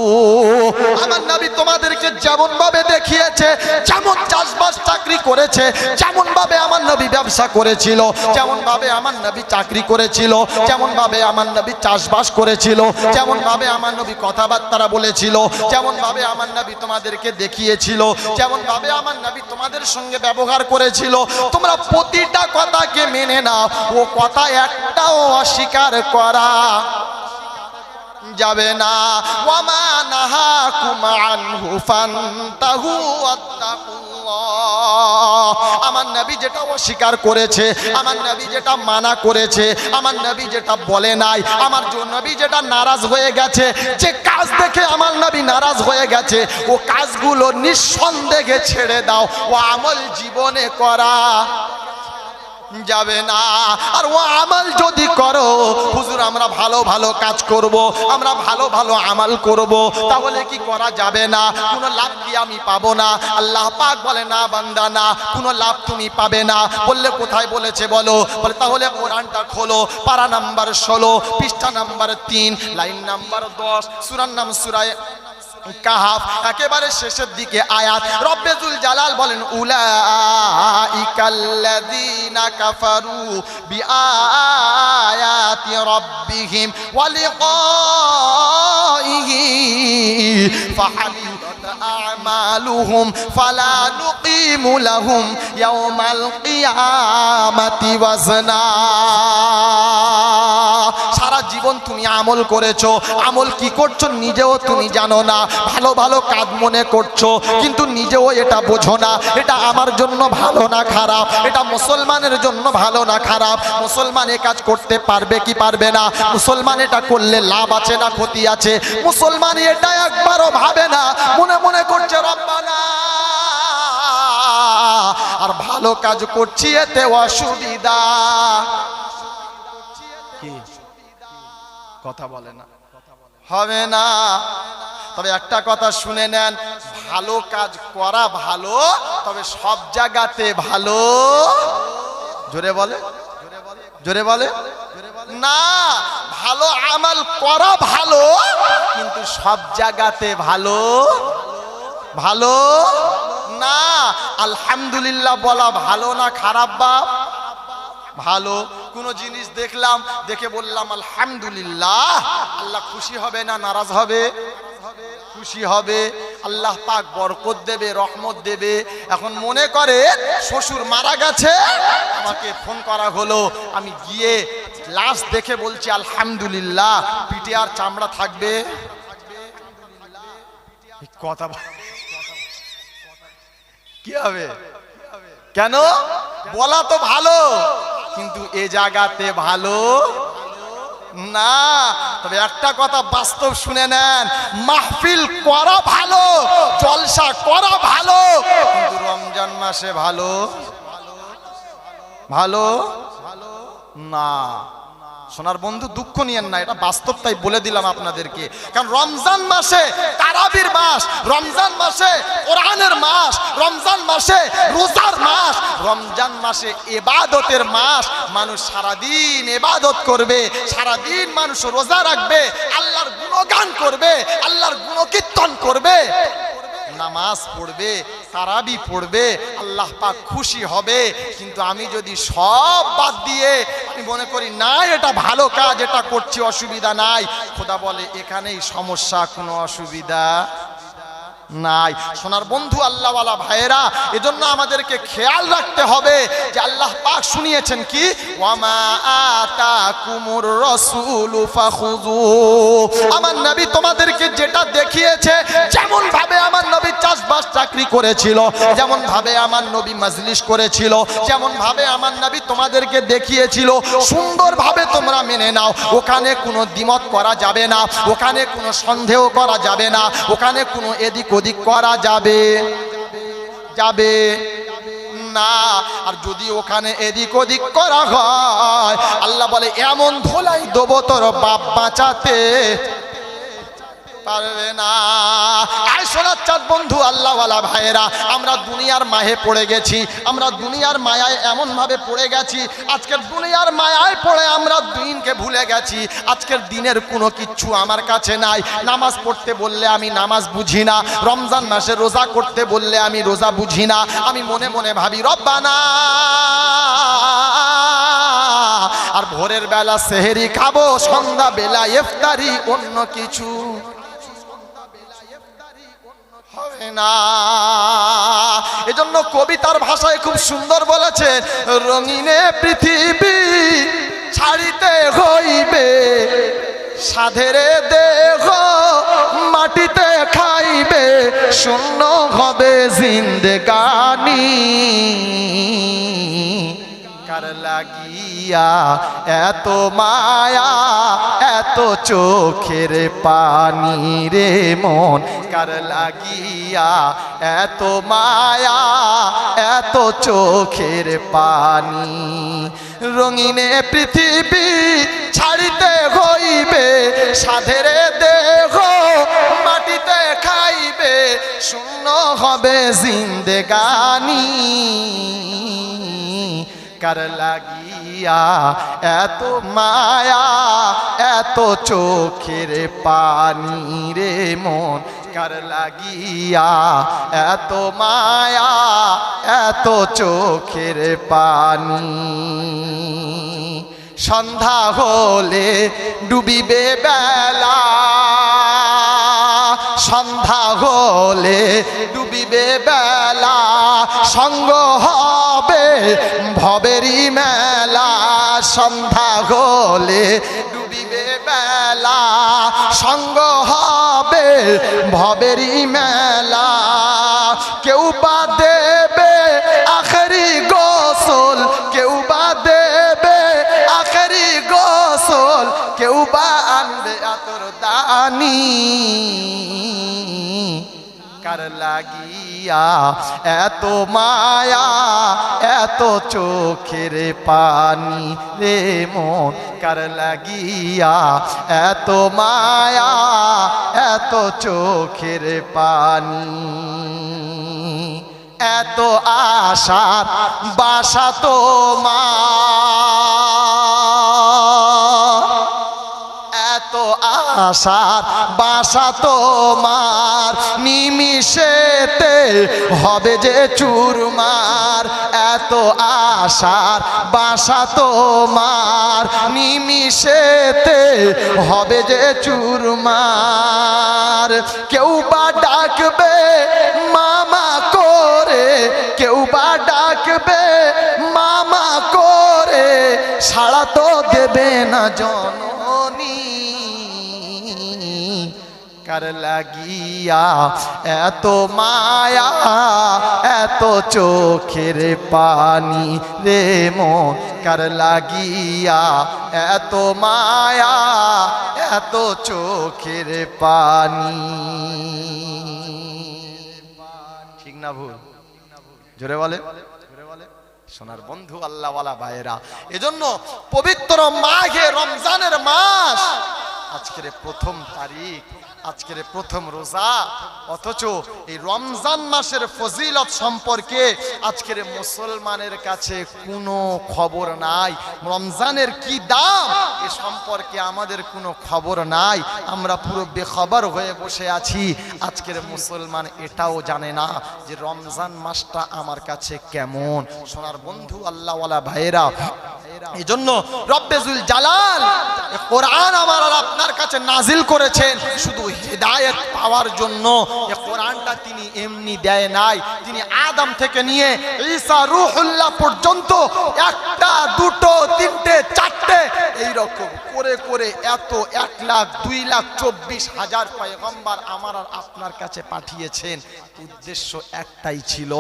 আমার নবী তোমাদেরকে যেমন ভাবে দেখিয়েছে, যেমন চাষবাস চাকরি করেছে, যেমন ভাবে আমার নবী ব্যবসা করেছিল, যেমন ভাবে আমার নবী চাকরি করেছিল, যেমন ভাবে আমার নবী চাষবাস করেছিল, যেমন ভাবে আমার নবী কথাবার্তা বলেছিল, যেমন ভাবে আমার নবী তোমাদেরকে দেখিয়েছিল, যেমন ভাবে আমার নবী তোমাদের সঙ্গে ব্যবহার করেছিল, তোমরা প্রতিটা কথাকে মেনে নাও। ও কথা একটাও অস্বীকার করা যাবে না। ওয়ামা নাহাকুম আনহু ফান্তাহু ওয়াত্তাকুল্লাহ। আমার নবী যেটা অস্বীকার করেছে, আমার নবী যেটা মানা করেছে, আমার নবী যেটা বলে নাই, আমার নবী যেটা নারাজ হয়ে গেছে, যে কাজ দেখে আমার নবী নারাজ হয়ে গেছে, ও কাজগুলো নিঃসন্দেহে ছেড়ে দাও। ও আমল জীবনে করা যাবে না। আর ও আমল যদি করো, হুজুর আমরা ভালো ভালো কাজ করব, আমরা ভালো ভালো আমল করব, তাহলে কি করা যাবে না? কোনো লাভ কি আমি পাবো না? আল্লাহ পাক বলে না বান্দা না, কোনো লাভ তুমি পাবে না। বললে কোথায় বলেছে বলো? বলে তাহলে কোরআনটা খোলো, পারা নাম্বার 16 পৃষ্ঠা নাম্বার 3 লাইন নাম্বার 10 সূরার নাম সূরা কাহাফ একেবারে শেষের দিকে আয়াত। রব্বে জুল জালাল বলেন উলাইকাল্লাযীনা কাফারু বিআয়াতি রাব্বিহিম ওয়া লিকাইহি ফাহাবিতাত আ'মালুহুম ফালা নুকিমু লাহুম ইয়াওমাল কিয়ামাতি ওয়াজনা। সারা জীবন তুমি আমল করেছো, আমল কি করছো নিজেও তুমি জানো না, ভালো ভালো কাজ মনে করছো কিন্তু নিজেও এটা বোঝো না এটা আমার জন্য ভালো না খারাপ, এটা মুসলমানের জন্য ভালো না খারাপ, মুসলমান এ কাজ করতে পারবে কি পারবে না, মুসলমান এটা করলে লাভ আছে না ক্ষতি আছে, মুসলমান এটা একবারও ভাবে না, মনে মনে করছে রব্বানা আর ভালো কাজ করছি এতে অসুবিধা কি? কথা বলে না, হবে না। তবে একটা কথা শুনে নেন, ভালো কাজ করা ভালো, তবে সব জায়গাতে ভালো। জোরে বলে, জোরে বলে না। ভালো আমল করা ভালো, কিন্তু সব জায়গাতে ভালো ভালো না। আলহামদুলিল্লাহ বলা ভালো না খারাপ বাপ? ভালো। কোন জিনিস দেখলাম, দেখে বললাম আলহামদুলিল্লাহ, আল্লাহ খুশি হবে না নারাজ হবে? খুশি হবে। আল্লাহ পাক বরকত দেবে, রহমত দেবে। এখন মনে করে শ্বশুর মারা গেছে, আমাকে ফোন করা হলো, আমি গিয়ে লাশ দেখে বলছি আলহামদুলিল্লাহ, পিঠে আর চামড়া থাকবে? কথা কি হবে? কেন? বলা তো ভালো, কিন্তু এ জায়গাতে ভালো না। তবে একটা কথা বাস্তব শুনে নেন, মাহফিল করা ভালো, জলসা করা ভালো, কিন্তু রমজান মাসে ভালো ভালো না। সোনার বন্ধু দুঃখ নিয়েন না, এটা বাস্তব, তাই বলে দিলাম আপনাদেরকে। কারণ রমজান মাসে তারাবির মাস, রমজান মাসে কোরআনের মাস, রমজান মাসে রোজার মাস, রমজান মাসে ইবাদতের মাস। মানুষ সারাদিন ইবাদত করবে, সারাদিন মানুষ রোজা রাখবে, আল্লাহর গুণগান করবে, আল্লাহর গুণকীর্তন করবে, নামাজ পড়বে, তারাবি পড়বে, আল্লাহ পাক খুশি হবে। কিন্তু আমি যদি সব বাদ দিয়ে আমি মনে করি না এটা ভালো কাজ, এটা করছি অসুবিধা নাই, খোদা বলে এখানেই সমস্যা, কোনো অসুবিধা নাই। সোনার বন্ধু আল্লাহওয়ালা ভাইয়েরা, এজন্য আমাদেরকে খেয়াল রাখতে হবে যে আল্লাহ পাক শুনিয়েছেন কি, ওয়ামা আতাকুমুর রাসূলু ফাখুযু, আমার নবী তোমাদেরকে যেটা দেখিয়েছে, যেমন ভাবে আমার নবী চাষবাস চাকরি করেছিল, যেমন ভাবে আমার নবী মজলিস করেছিল, যেমন ভাবে আমার নবী তোমাদেরকে দেখিয়েছিল, সুন্দরভাবে তোমরা মেনে নাও। ওখানে কোনো দ্বিমত করা যাবে না, ওখানে কোনো সন্দেহ করা যাবে না, ওখানে কোনো এদিক ওদিক করা যাবে না। আর যদি ওখানে এদিক ওদিক করা হয়, আল্লাহ বলে এমন ধোলাই দেবো তোর বাপ বাঁচাতে পারবে না। আর শোনার চাঁদ বন্ধু আল্লাহওয়ালা ভাইয়েরা, আমরা দুনিয়ার মাহে পড়ে গেছি, আমরা দুনিয়ার মায়ায় এমন ভাবে পড়ে গেছি, আজকের দুনিয়ার মায়ায় পড়ে আমরা দিনকে ভুলে গেছি। আজকের দিনের কোনো কিচ্ছু আমার কাছে নাই। নামাজ পড়তে বললে আমি নামাজ বুঝি না, রমজান মাসে রোজা করতে বললে আমি রোজা বুঝি না। আমি মনে মনে ভাবি রব্বানা, আর ভোরের বেলা সেহেরি খাবো, সন্ধ্যা বেলা ইফতারি, অন্য কিছু হবে না। এজন্য কবিতার ভাষায় খুব সুন্দর বলেছেন, রঙিনে পৃথিবী ছাড়িতে হইবে, সাধেরে দেহ মাটিতে খাইবে, শূন্য হবে জিন্দেগানি, কার লাগিয়া এত মায়া এত চোখের পানি রে মন, কার লাগিয়া এত মায়া এত চোখের পানি। রঙিনে পৃথিবী ছাড়িতে হইবে, সাধেরে দেহ মাটিতে খাইবে, শূন্য হবে জিন্দেগানি, কার লাগিয়া এত মায়া এত চোখের পানি রে মন, কার লাগিয়া এত মায়া এত চোখের পানি। সন্ধ্যা হলে ডুবিবে বেলা, সন্ধ্যা হলে ডুবিবে বেলা, সঙ্গ হবে ভবেরি মেলা, সন্ধ্যা হলে ডুবিবে বেলা, সঙ্গ হবে ভবেরি মেলা। কেউ বা দেবে আখেরি গোসল, কেউ বা দেবে আখেরি গোসল, কেউ বা আনবে আতর দানি, কার লাগিয়া এত মায়া এত চোখের পানি রে মন, কার লাগিয়া এত মায়া এত চোখের পানি। এত আশার বাসা তোমার, এত আশার বাসা তোমার, নিমিষেতে হবে যে চুরমার, এত আশার বাসা তোমার, নিমিষেতে হবে যে চুরমার। কেউ বা ডাকবে মামা করে, কেউ বা ডাকবে মামা করে, সাড়া তো দেবে না জননী, কার লাগিয়া এত মায়া এত চোখের পানি রে মন, কার লাগিয়া এত মায়া এত চোখের পানি। ঠিক না ভুল? জোরে বলে। সোনার বন্ধু আল্লাহওয়ালা ভাইয়েরা, এজন্য পবিত্র মাঘে রমজানের মাস আজকের প্রথম তারিখ, আজকের প্রথম রোজা, অথচ এই রমজান মাসের ফজিলত সম্পর্কে আজকের মুসলমানের কাছে কোনো খবর নাই। রমজানের কি দাম এ সম্পর্কে আমাদের কোনো খবর নাই। আমরা পুরো বেখবর হয়ে বসে আছি। আজকের মুসলমান এটাও জানে না যে রমজান মাসটা আমার কাছে কেমন। সোনার বন্ধু আল্লাহওয়ালা ভাইয়েরা, এই জন্য রব্বে জুল জালাল কোরআন আমার আর আপনার কাছে নাজিল করেছেন শুধু হিদায়াত পাওয়ার জন্য। এই কোরআনটা তিনি এমনি দেয় নাই। তিনি আদম থেকে নিয়ে ঈসা রূহুল্লাহ পর্যন্ত একটা, দুটো, তিনটে, চারটে এইরকম করে করে এত 1,02,24,000 পয়গম্বর আমার আর আপনার কাছে পাঠিয়েছেন। উদ্দেশ্য একটাই ছিল,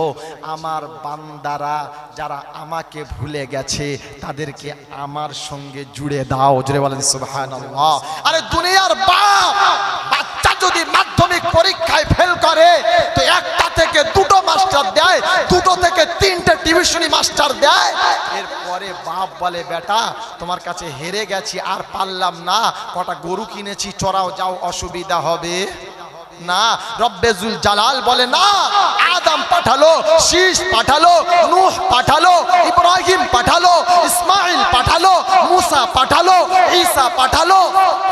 আমার বান্দারা যারা আমাকে ভুলে গেছে তাদেরকে আমার সঙ্গে জুড়ে দাও। জুড়ে বলেন সুবহানাল্লাহ। আরে দুনিয়ার বাপ বাচ্চা যদি মাধ্যমিক পরীক্ষায় ফেল করে তো একটা থেকে দুটো মাস্টার দেয়, দুটো থেকে তিনটে টিউশনি মাস্টার দেয়। এরপরে বাপ বলে, বেটা তোমার কাছে হেরে গেছি, আর পারলাম না, কটা গরু কিনেছি চড়াও যাও, অসুবিধা হবে না। রব্বে জুল জালাল বলে না, আদম পাঠালো, শীষ পাঠালো, নূহ পাঠালো, ইব্রাহিম পাঠালো, ইসমাইল পাঠালো, মুসা পাঠালো, ঈসা পাঠালো,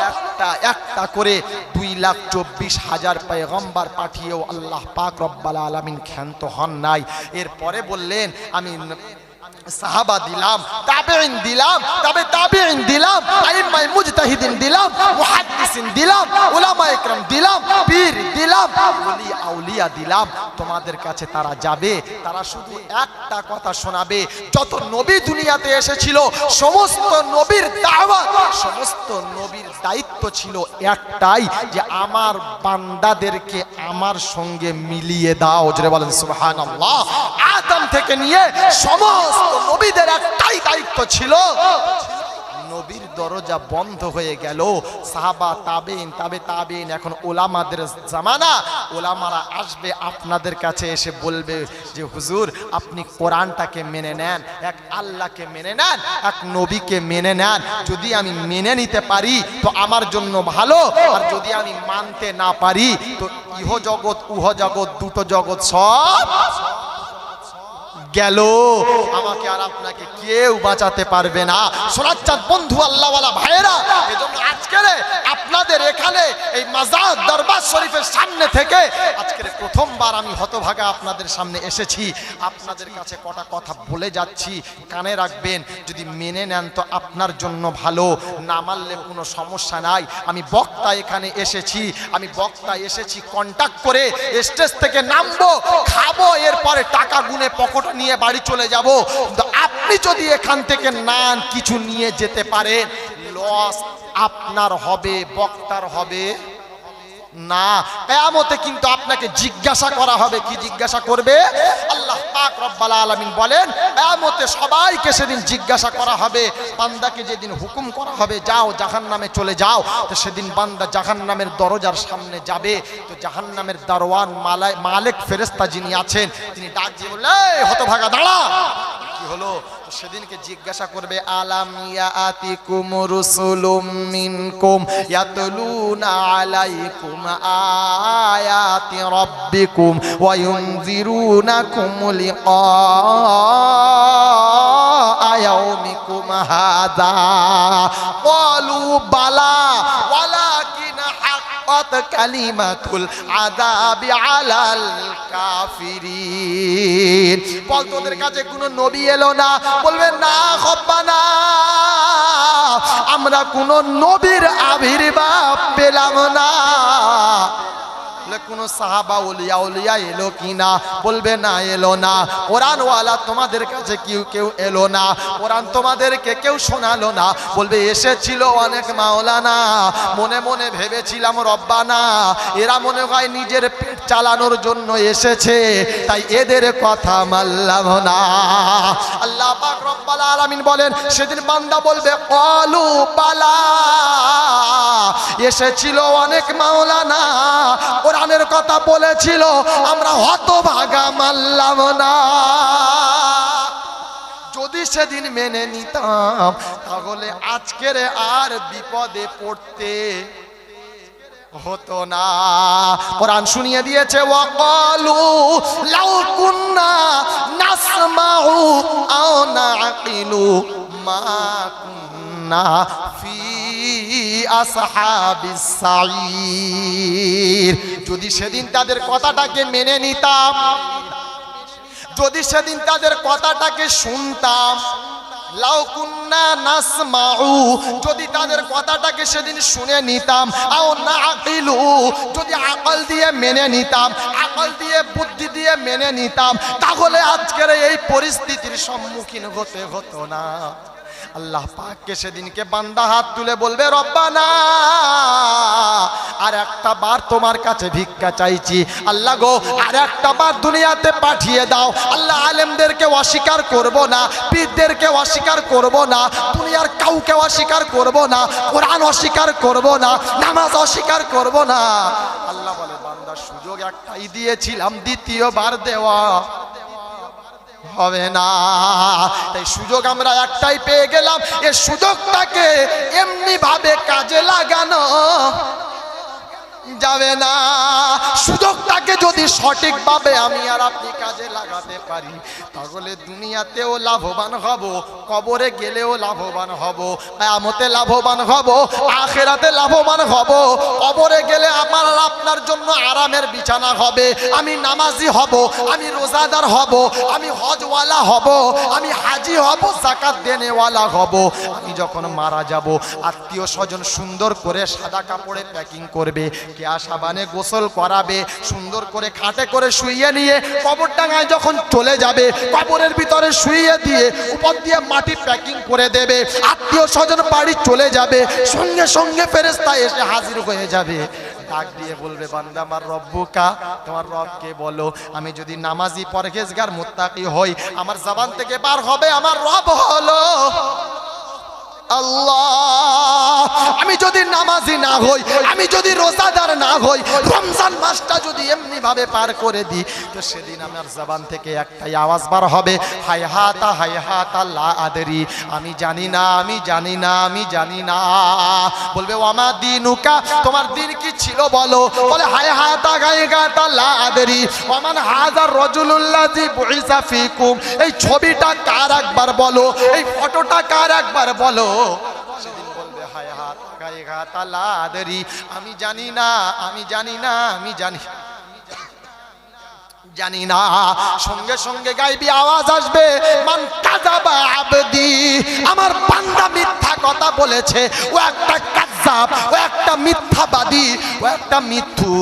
একটা একটা করে 2,24,000 পয়গম্বর পাঠিয়েও আল্লাহ পাক রব্বুল আলামিন ক্ষান্ত হন নাই। এরপরে বললেন, আমি সাহাবা দিলাম, তাবেঈন দিলাম, তাবেঈন দিলাম, আইম্মায়ে মুজতাহিদিন দিলাম, মুহাদ্দিসিন দিলাম, উলামায়ে কেরাম দিলাম, পীর দিলাম, ওলি আউলিয়া দিলাম। তোমাদের কাছে তারা যাবে, তারা শুধু একটা কথা শোনাবে। যত নবী দুনিয়াতে এসেছিল সমস্ত নবীর দাওয়াত, সমস্ত নবীর দায়িত্ব ছিল একটাই, যে আমার বান্দাদেরকে আমার সঙ্গে মিলিয়ে দাও। জোরে বলেন সুবহানাল্লাহ। আদম থেকে নিয়ে সমস্ত নবীদের একটাই দায়িত্ব ছিল। নবীর দরজা বন্ধ হয়ে গেল। সাহাবা, তাবেঈন, তাবেঈন, এখন ওলামাদের জামানা। ওলামারা আসবে আপনাদের কাছে, এসে বলবে যে হুজুর আপনি কোরআনটাকে মেনে নেন, এক আল্লাহকে মেনে নেন, এক নবীকে মেনে নেন। যদি আমি মেনে নিতে পারি তো আমার জন্য ভালো, আর যদি আমি মানতে না পারি তো ইহ জগৎ উহ জগৎ দুটো জগৎ সব গেল, আমাকে আর আপনাকে কেউ বাঁচাতে পারবে না। সোনাচ্চাঁদ বন্ধু আল্লাহওয়ালা ভাইয়েরা, এজন্য আজকের আপনাদের এখানে এই মাজার দরবার শরীফের সামনে থেকে আজকের প্রথমবার আমি হতভাগা আপনাদের সামনে এসেছি। আপনাদের কাছে কটা কথা বলে যাচ্ছি, কানে রাখবেন। যদি মেনে নেন তো আপনার জন্য ভালো, না মানলে কোনো সমস্যা নাই। আমি বক্তা এখানে এসেছি, আমি বক্তা এসেছি কন্টাক্ট করে স্টেজ থেকে নামবো, খাবো, এরপরে টাকা গুনে পকেটে নিয়ে বাড়ি চলে যাব। আপনি যদি এখান থেকে নান কিছু নিয়ে যেতে পারেন, লস আপনার হবে, বক্তার হবে না। কিয়ামতে কিন্তু আপনাকে জিজ্ঞাসা করা হবে। কি জিজ্ঞাসা করবে? আল্লাহ পাক রব্বুল আলামিন বলেন, কিয়ামতে সবাইকে সেদিন জিজ্ঞাসা করা হবে। বান্দাকে যেদিন হুকুম করা হবে যাও জাহান্নামে চলে যাও, তো সেদিন বান্দা জাহান্নামের দরজার সামনে যাবে। তো জাহান্নামের দারওয়ান মালিক ফেরেশতা যিনি আছেন তিনি ডাক দিয়ে বললেন, এই হতভাগা দাঁড়া। কি হলো? সেদিনকে জিজ্ঞাসা করবে, আলাম ইয়াতিকুম রুসুলুম মিনকুম ইয়াতলুনা আলাইকুম আয়াতি রাব্বিকুম ওয়া ইউনযিরুনাকুম লিকা ইয়াউমিকুম হাযা ক্বালু বালা ওয়ালাকিন হাক্কাত কালিমাতুল আযাবি আলাল কাফিরিন। বল তোদের কাছে কোনো নবী এলো না? বলবে না রব্বানা, আমরা কোনো নবীর আবির্ভাব পেলাম না। কোন সাহাবা উলিয়া এলো কিনা? বলবে না, এলো না। কোরআনওয়ালা তোমাদের কাছে কেউ এলো না, কোরআন তোমাদেরকে কেউ শোনালো না। বলবে এসেছিল অনেক মাওলানা, মনে মনে ভেবেছিলাম রব্বানা এরা মনে হয় নিজের পেট চালানোর জন্য এসেছে, তাই এদের কথা মানলাম না। আল্লাহ পাক রব্বুল আলামিন বলেন, সেদিন বান্দা বলবে ক্বালু বালা, এসেছিল অনেক মাওলানা, কোরআনের কথা বলেছিল, আমরা হতভাগা মানলাম না। যদি সেদিন মেনে নিতাম তাহলে আজকের আর বিপদে পড়তে হতো না। কোরআন শুনিয়ে দিয়েছে ওয়াকালু লাউ কুন্না নাসমাউ আও নাকিলু মা কুন্না ফি আসহাবিস সাঈর। যদি সেদিন তাদের কথাটাকে মেনে নিতাম, যদি সেদিন তাদের কথাটাকে শুনতাম, লাউ কুন্না নাসমাউ, যদি তাদের কথাটাকে সেদিন শুনে নিতাম, আও নাকিলু, যদি আকল দিয়ে মেনে নিতাম, আকল দিয়ে বুদ্ধি দিয়ে মেনে নিতাম, তাহলে আজকের এই পরিস্থিতির সম্মুখীন হতে হতো না। আল্লাহ পাককে সেদিনকে বান্দা হাত তুলে বলবে, রব্বানা আর একটা বার তোমার কাছে ভিক্ষা চাইছি, আল্লাহ গো আর একটা বার দুনিয়াতে পাঠিয়ে দাও। আল্লাহ আলেমদেরকে অস্বীকার করব না, পীরদেরকে অস্বীকার করব না, দুনিয়ার কাউকে অস্বীকার করব না, কোরআন অস্বীকার করব না, নামাজ অস্বীকার করব না। আল্লাহ বলে, বান্দা সুযোগ একটাই দিয়েছিলাম, দ্বিতীয়বার দেওয়া হবে না। তাই সুযোগ আমরা একটাই পেয়ে গেলাম, এই সুযোগটাকে এমনি ভাবে কাজে লাগানো যাবে না। সুযোগটাকে যদি সঠিকভাবে আমি আর আপনি কাজে লাগাতে পারি তাহলে দুনিয়াতেও লাভবান হব, কবরে গেলেও লাভবান হব, কিয়ামতে লাভবান হব, আখিরাতে লাভবান হব। কবরে গেলে আমার আর আপনার জন্য আরামের বিছানা হবে, আমি নামাজি হব, আমি রোজাদার হব, আমি হজওয়ালা হব, আমি হাজি হব, যাকাত দেনেওয়ালা হব। আমি যখন মারা যাব আত্মীয় স্বজন সুন্দর করে সাদা কাপড়ে প্যাকিং করবে, কেয়া সাবানে গোসল করাবে, সুন্দর করে খাটে করে শুইয়ে নিয়ে কবরডাঙ্গায় যখন চলে যাবে কবরের ভিতরে শুইয়ে দিয়ে উপর দিয়ে মাটি প্যাকিং করে দেবে। আত্মীয় স্বজন বাড়ি চলে যাবে, সঙ্গে সঙ্গে ফেরেশতা এসে হাজির হয়ে যাবে, ডাক দিয়ে বলবে, বান্দা আমার রব্বুকা, তোমার রবকে বলো। আমি যদি নামাজি পরহেজগার মুত্তাকি হই, আমার জবান থেকে বার হবে আমার রব হলো আল্লাহ। আমি যদি নামাজি না হই, আমি যদি রোজাদার না হই, রমজান মাসটা যদি এমনি ভাবে পার করে দিই, তো সেদিন আমার জবান থেকে একটাই আওয়াজ বার হবে, হায়হাতা লা আদরি, আমি জানি না, আমি জানি না, আমি জানি না। বলবে, ওয়ামা দিনুকা, তোমার দিন কি ছিল বলো? বলে, হায়হাতা লা আদরি ওয়ামান হাযার রাজুলুল্লাযী বুইসা ফীকুম। এই ছবিটা কার একবার বলো, এই ফটোটা কার একবার বলো। সেদিন বলবে, হায়হাতা লা আদরি, আমি জানি না, আমি জানি না, আমি জানি না। সঙ্গে সঙ্গে গায়বী আওয়াজ আসবে, মান কাযাবা আবদি, আমার বান্দা মিথ্যা কথা বলেছে, ও একটা কাযযাব, ও একটা মিথ্যাবাদী, ও একটা মিথ্যু।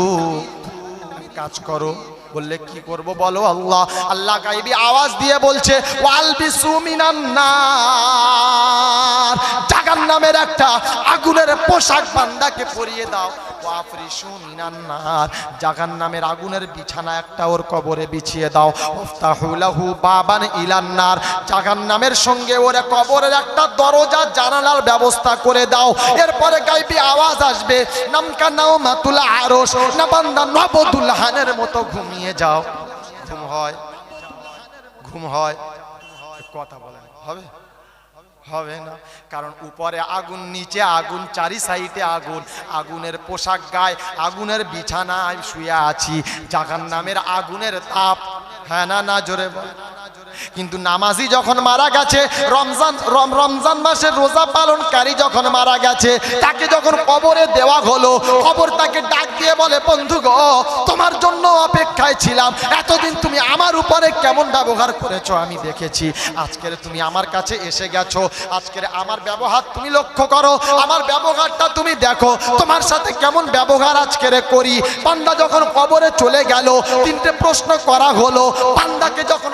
কাজ করো। বললে, কি করব বলো? আল্লাহ আল্লাহ গায়বী আওয়াজ দিয়ে বলছে, ওয়ালবিসু মিনান নার, জাহান্নামের একটা আগুনের পোশাক বান্দাকে পরিয়ে দাও। ওয়াফরিসু মিনান নার, জাহান্নামের আগুনের বিছানা একটা ওর কবরে বিছিয়ে দাও। ওফতাহু লাহু বাবান ইলান নার, জাহান্নামের সঙ্গে ওর কবরের একটা দরজা জানালার ব্যবস্থা করে দাও। এরপরে গায়বী আওয়াজ আসবে, নামকা নাওমাতুল আরশ, না বান্দা নবদুলহানের মতো ঘুমিয়ে যাও। ঘুম হয়? ঘুম হয়? কথা বলেন, হবে? হবে না। কারণ উপরে আগুন, নিচে আগুন, চারি সাইডে আগুন, আগুনের পোশাক গায়ে, আগুনের বিছানায় শুয়ে আছি, জাহান্নামের আগুনের তাপ। হ্যাঁ না না, জোরে বল। কিন্তু নামাজি যখন মারা গেছে, রমজান মাসের রোজা পালনকারী যখন মারা গেছে, তাকে যখন কবরে দেওয়া হলো, কবর তাকে ডাক দিয়ে বলে, বন্ধু গো, তোমার জন্য অপেক্ষায় ছিলাম, এতদিন তুমি আমার উপরে কেমন ব্যবহার করেছো আমি দেখেছি, আজকের তুমি আমার কাছে এসে গেছো, আজকের আমার ব্যবহার তুমি লক্ষ্য করো, আমার ব্যবহারটা তুমি দেখো, তোমার সাথে কেমন ব্যবহার আজকের করি। বান্দা যখন কবরে চলে গেল, তিনটে প্রশ্ন করা হলো, বান্দাকে যখন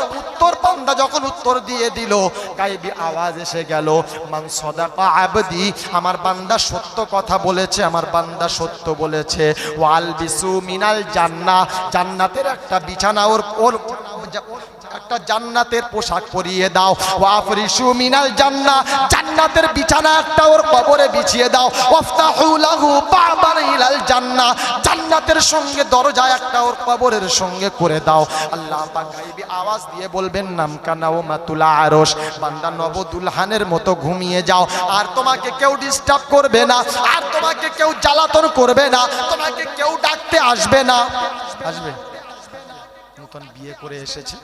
উত্তর দিয়ে দিল, গায়বী আওয়াজ এসে গেল, মান সাদাকা আবদি, আমার বান্দা সত্য কথা বলেছে, আমার বান্দা সত্য বলেছে। ওয়াল বিসু মিনাল জান্নাহ, জান্নাতের একটা বিছানা ওর একটা জান্নাতের পোশাক পরিয়ে দাও, ওয়াফরিশু মিনাল জান্নাহ, জান্নাতের বিছানা একটা ওর কবরে বিছিয়ে দাও, ওয়াফতাহু লাহু বাবান ইলাল জান্নাহ, জান্নাতের সঙ্গে দরজা একটা ওর কবরের সঙ্গে করে দাও। আল্লাহ পাক গায়বী আওয়াজ দিয়ে বলবেন নাম কানাওমাতুল আরশ, বান্দা নবদুলহানের মতো ঘুমিয়ে যাও, আর তোমাকে কেউ ডিস্টার্ব করবে না, আর তোমাকে কেউ জ্বালাতন করবে না, তোমাকে কেউ ডাকতে আসবে না। আসবে নতুন বিয়ে করে এসেছে,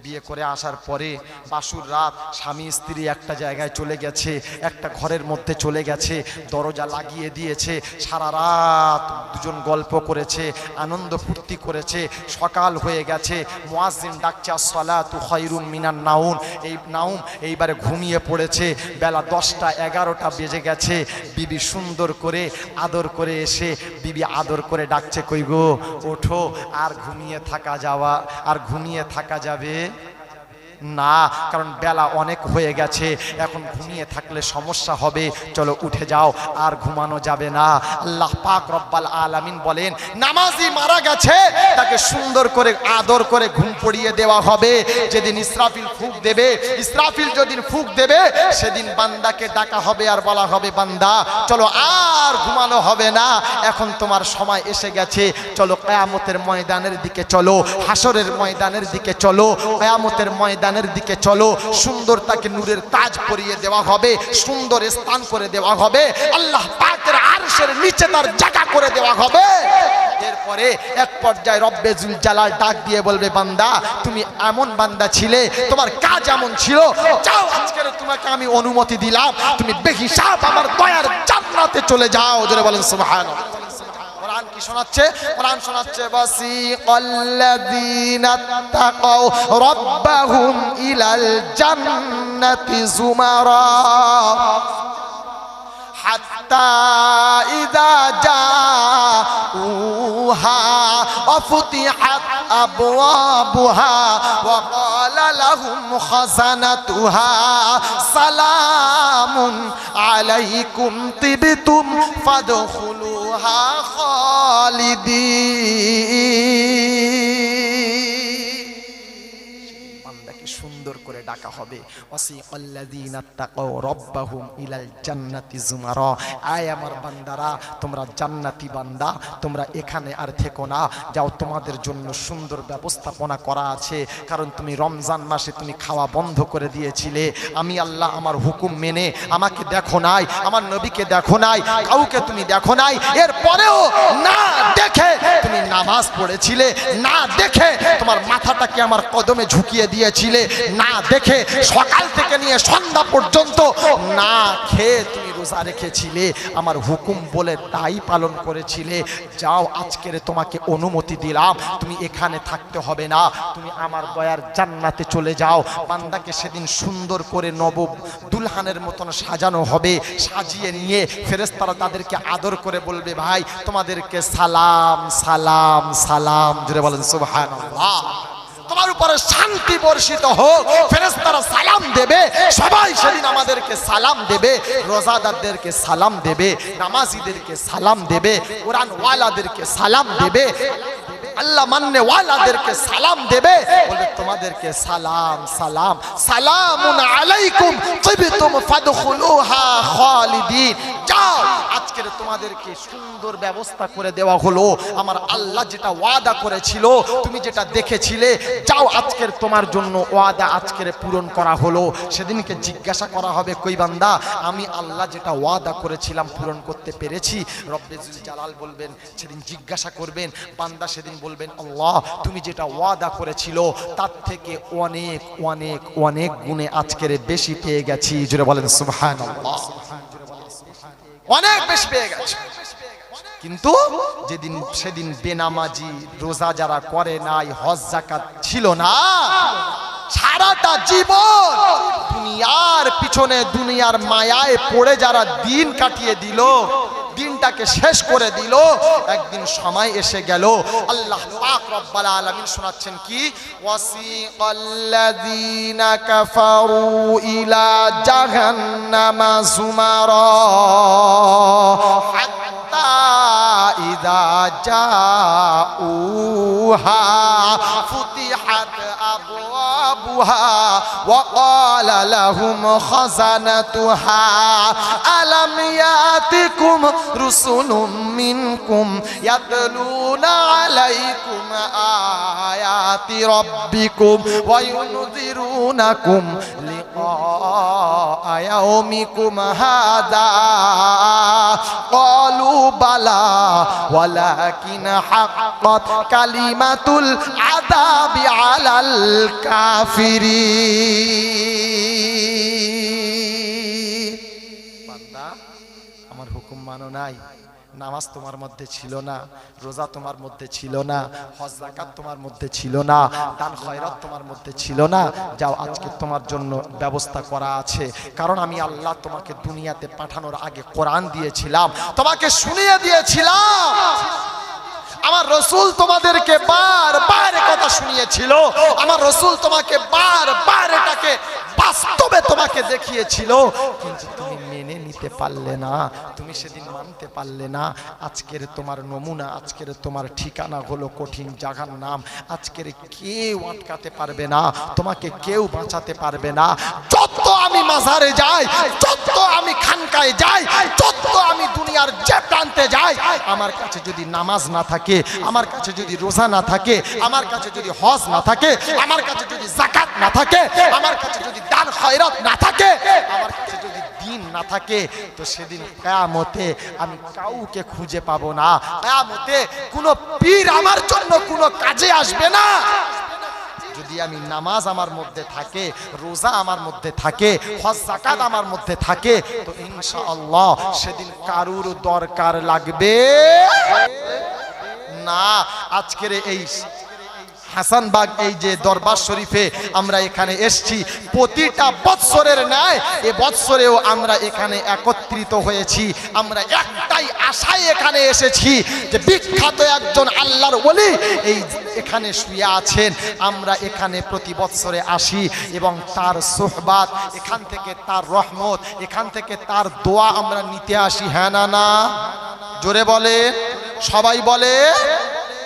বিয়ে করে আসার পরে বাসুর রাত, স্বামী স্ত্রী একটা জায়গায় চলে গেছে, একটা ঘরের মধ্যে চলে গেছে, দরজা লাগিয়ে দিয়েছে, সারা রাত দুজন গল্প করেছে, আনন্দ ফুর্তি করেছে, সকাল হয়ে গেছে, মুয়াজ্জিন ডাকছে আসসালাতু খায়রুম মিনান নাউম, এইবারে ঘুমিয়ে পড়েছে, বেলা 10টা 11টা বেজে গেছে, বিবি সুন্দর করে আদর করে এসে বিবি আদর করে ডাকছে, কই গো ওঠো, আর ঘুমিয়ে থাকা যাবে না, কারণ বেলা অনেক হয়ে গেছে, এখন ঘুমিয়ে থাকলে সমস্যা হবে, চলো উঠে যাও, আর ঘুমানো যাবে না। আল্লাহ পাক রব্বাল আলামিন বলেন নামাজি মারা গেছে, তাকে সুন্দর করে আদর করে ঘুম পড়িয়ে দেওয়া হবে। যেদিন ইসরাফিল ফুঁক দেবে, ইসরাফিল যেদিন ফুঁক দেবে, সেদিন বান্দাকে ডাকা হবে আর বলা হবে, বান্দা চলো, আর ঘুমানো হবে না, এখন তোমার সময় এসে গেছে, চলো কিয়ামতের ময়দানের দিকে চলো, হাসরের ময়দানের দিকে চলো, কিয়ামতের ময়দানের দিকে চলো। সুন্দর তাকে নূরের তাজ পরিয়ে দেওয়া হবে, সুন্দর স্থান করে দেওয়া হবে, আল্লাহ পাকের আরশের নিচে তার জায়গা করে দেওয়া হবে। এরপরে এক পর্যায়ে রব্বে জুল জালাল ডাক দিয়ে বলবে, বান্দা তুমি এমন বান্দা ছিলে, তোমার কাজ এমন ছিল, যাও আজকে তোমাকে আমি অনুমতি দিলাম, তুমি বেহিসাব আমার দয়ার জান্নাতে চলে যাও। জোরে বলেন সুবহানাল্লাহ। কোরআন কি শোনাচ্ছে? কোরআন শোনাচ্ছে ওয়াসিকাল্লাযীনা তাকাউ রাব্বাহুম ইলাল জান্নাতি যুমারা হাত্তা ইযা জাউহা ওয়া ফুতিহাত আবওয়াবুহা ওয়া ক্বালা লাহুম খাযানাতুহা সালামুন আলাইকুম তিবতুম ফাদখুলুহা খালিদিন। বান্দাকে সুন্দর করে ডাকা হবে, ওয়াসিকাল্লাযীনা তাকাউ রাব্বাহুম ইলাল জান্নাতি যুমারা, আয় আমার বান্দারা, তোমরা জান্নাতি বান্দা, তোমরা এখানে আর থেকো না, যাও, তোমাদের জন্য সুন্দর ব্যবস্থাপনা করা আছে। কারণ তুমি রমজান মাসে তুমি খাওয়া বন্ধ করে দিয়েছিলে, আমি আল্লাহ আমার হুকুম মেনে, আমাকে দেখো নাই, আমার নবীকে দেখো নাই, কাউকে তুমি দেখো নাই, এরপরেও না দেখে তুমি নামাজ পড়েছিলে, না দেখে তোমার মাথাটাকে আমার কদমে ঝুঁকিয়ে দিয়েছিলে, না দেখে সকাল থেকে নিয়ে সন্ধ্যা পর্যন্ত না খেয়ে তুমি রোজা রেখেছিলে, আমার হুকুম বলে তাই পালন করেছিলে। যাও, আজকের তোমাকে অনুমতি দিলাম, তুমি এখানে থাকতে হবে না, তুমি আমার দয়ার জান্নাতে চলে যাও। বান্দাকে সেদিন সুন্দর করে নব দুলহানের মতন সাজানো হবে, সাজিয়ে নিয়ে ফেরেশতারা তাদেরকে আদর করে বলবে, ভাই তোমাদেরকে সালাম সালাম সালাম। জোরে বলেন সুবহানাল্লাহ। তোমার উপরে শান্তি বর্ষিত হোক, ফেরেশতারা সালাম দেবে, সবাই সেদিন আমাদেরকে সালাম দেবে, রোজাদারদেরকে সালাম দেবে, নামাজীদেরকে সালাম দেবে, কোরআন ওয়ালাদেরকে সালাম দেবে, আল্লাহ মাননে ওয়ালাদেরকে সালাম দেবে, বলবে তোমাদেরকে সালাম সালাম, সালামুন আলাইকুম তিবতুম ফাদখুলুহা খালিদিন। যাও, আজকের তোমাদেরকে সুন্দর ব্যবস্থা করে দেওয়া হলো, আমার আল্লাহ যেটা ওয়াদা করেছিল, তুমি যেটা দেখেছিলে, যাও, আজকের তোমার জন্য ওয়াদা আজকের পূরণ করা হলো। সেদিনকে জিজ্ঞাসা করা হবে, কই বান্দা, আমি আল্লাহ যেটা ওয়াদা করেছিলাম পূরণ করতে পেরেছি? রব্বে জুল জালাল বলবেন, সেদিন জিজ্ঞাসা করবেন, বান্দা সেদিন বলবেন, আল্লাহ তুমি যেটা ওয়াদা করেছিল তার থেকে অনেক অনেক অনেক গুণে আজকের বেশি পেয়ে গেছি। জোরে বলেন সুবহানাল্লাহ। অনেক বেশি পেয়ে গেছে। কিন্তু সেদিন বেনামাজি, রোজা যারা করে নাই, হজ যাকাত ছিল না, সারাটা জীবন দুনিয়ার পিছনে, দুনিয়ার মায়ায় পড়ে যারা দিন কাটিয়ে দিল, দিনটাকে শেষ করে দিল, একদিন সময় এসে গেল, আল্লাহ পাক রব্বুল আলামিন শোনাচ্ছেন কি, ওয়াসিকাল্লাযীনা কাফারু ইলা জাহান্নামা যুমারা হাত্তা ইযা জাউহা ফুতিহাত আবওয়াবু أبوابها وقال لهم خزنتها ألم يأتكم رسل منكم يتلون عليكم آيات ربكم وينذرونكم لقاء يومكم هذا قالوا بلى ولكن حقت كلمة العذاب على الكافرين বান্দা আমার হুকুম মানো নাই, নামাজ তোমার মধ্যে ছিল না, রোজা তোমার মধ্যে ছিল না, হজ যাকাত তোমার মধ্যে ছিল না, দান খয়রাত তোমার মধ্যে ছিল না, যাও আজকে তোমার জন্য ব্যবস্থা করা আছে। কারণ আমি আল্লাহ তোমাকে দুনিয়াতে পাঠানোর আগে কোরআন দিয়েছিলাম, তোমাকে শুনিয়ে দিয়েছিলাম। আমার রসুল তোমাদেরকে বারবার কথা শুনিয়েছিল, আমার রসুল তোমাকে বারবার এটাকে বাস্তবে তোমাকে দেখিয়েছিল, কিন্তু তুমি মেনে নিতে পারলে না, তুমি সেদিন মানতে পারলে না। আজকের তোমার নমুনা, আজকের তোমার ঠিকানা হলো কঠিন জাহান্নাম। আজকের কেউ আটকাতে পারবে না, তোমাকে কেউ বাঁচাতে পারবে না। যত আমি মাজারে যাই, যত আমি খানকায় যাই, যত আমি দুনিয়ার যে প্রান্তে যাই, আমার কাছে যদি নামাজ না থাকে, আমার কাছে যদি রোজা না থাকে, আমার কাছে যদি হজ না থাকে, আমার কাছে যদি যাকাত না থাকে, আমার কাছে যদি দান খয়রাত না থাকে, আমার কাছে যদি দিন না থাকে, তো সেদিন কিয়ামতে আমি কাউকে খুঁজে পাবো না। কিয়ামতে কোনো পীর আমার জন্য কোনো কাজে আসবে না। যদি আমি নামাজ আমার মধ্যে থাকে, রোজা আমার মধ্যে থাকে, হজ যাকাত আমার মধ্যে থাকে, তো ইনশাআল্লাহ সেদিন কারুর দরকার লাগবে না। আজকের এই হাসানবাগ এই যে দরবার শরীফে আমরা এখানে এসেছি, প্রতিটা বৎসরের ন্যায় এ বৎসরেও আমরা এখানে একত্রিত হয়েছি। আমরা একটাই আশায় এখানে এসেছি যে বিখ্যাত একজন আল্লাহর ওলি এই এখানে শুয়ে আছেন। আমরা এখানে প্রতি বৎসরে আসি এবং তার সোহবাত, এখান থেকে তার রহমত, এখান থেকে তার দোয়া আমরা নিতে আসি। হ্যাঁ না না? জোরে বলে, সবাই বলে।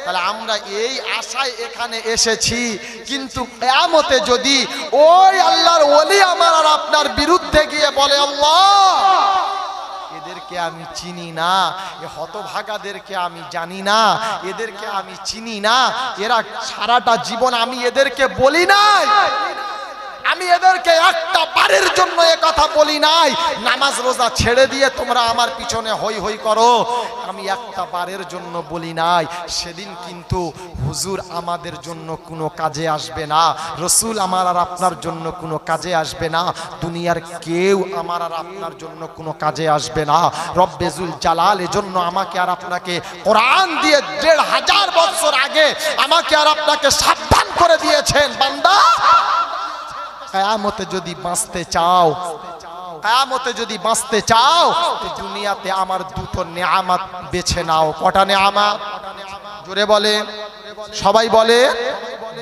তাহলে আমরা এই আশায় এখানে এসেছি, কিন্তু কিয়ামতে যদি ওই আল্লাহর ওলি আমার আর আপনার বিরুদ্ধে গিয়ে বলে, আল্লাহ এদেরকে আমি চিনি না, এ হতভাগাদেরকে আমি জানি না, এদেরকে আমি চিনি না, এরা সারাটা জীবন আমি এদেরকে বলি নাই, আমি এদেরকে একটা বারের জন্য এ কথা বলি নাই, নামাজ রোজা ছেড়ে দিয়ে তোমরা আমার পিছনে হই হই করো, আমি একটা বারের জন্য বলি নাই, সেদিন কিন্তু হুজুর আমাদের জন্য কোনো কাজে আসবে না, রসুল আমার আর আপনার জন্য কোনো কাজে আসবে না, দুনিয়ার কেউ আমার আর আপনার জন্য কোনো কাজে আসবে না। রব্বেজুল জালাল এজন্য আমাকে আর আপনাকে কোরআন দিয়ে ১৫০০ বছর আগে আমাকে আর আপনাকে সাবধান করে দিয়েছেন, বান্দা কিয়ামতে যদি বাঁচতে চাও, কিয়ামতে যদি বাঁচতে চাও, দুনিয়াতে আমার দুটো নেয়ামত বেছে নাও। কটা নেয়ামত? জোরে বলে, সবাই বলে।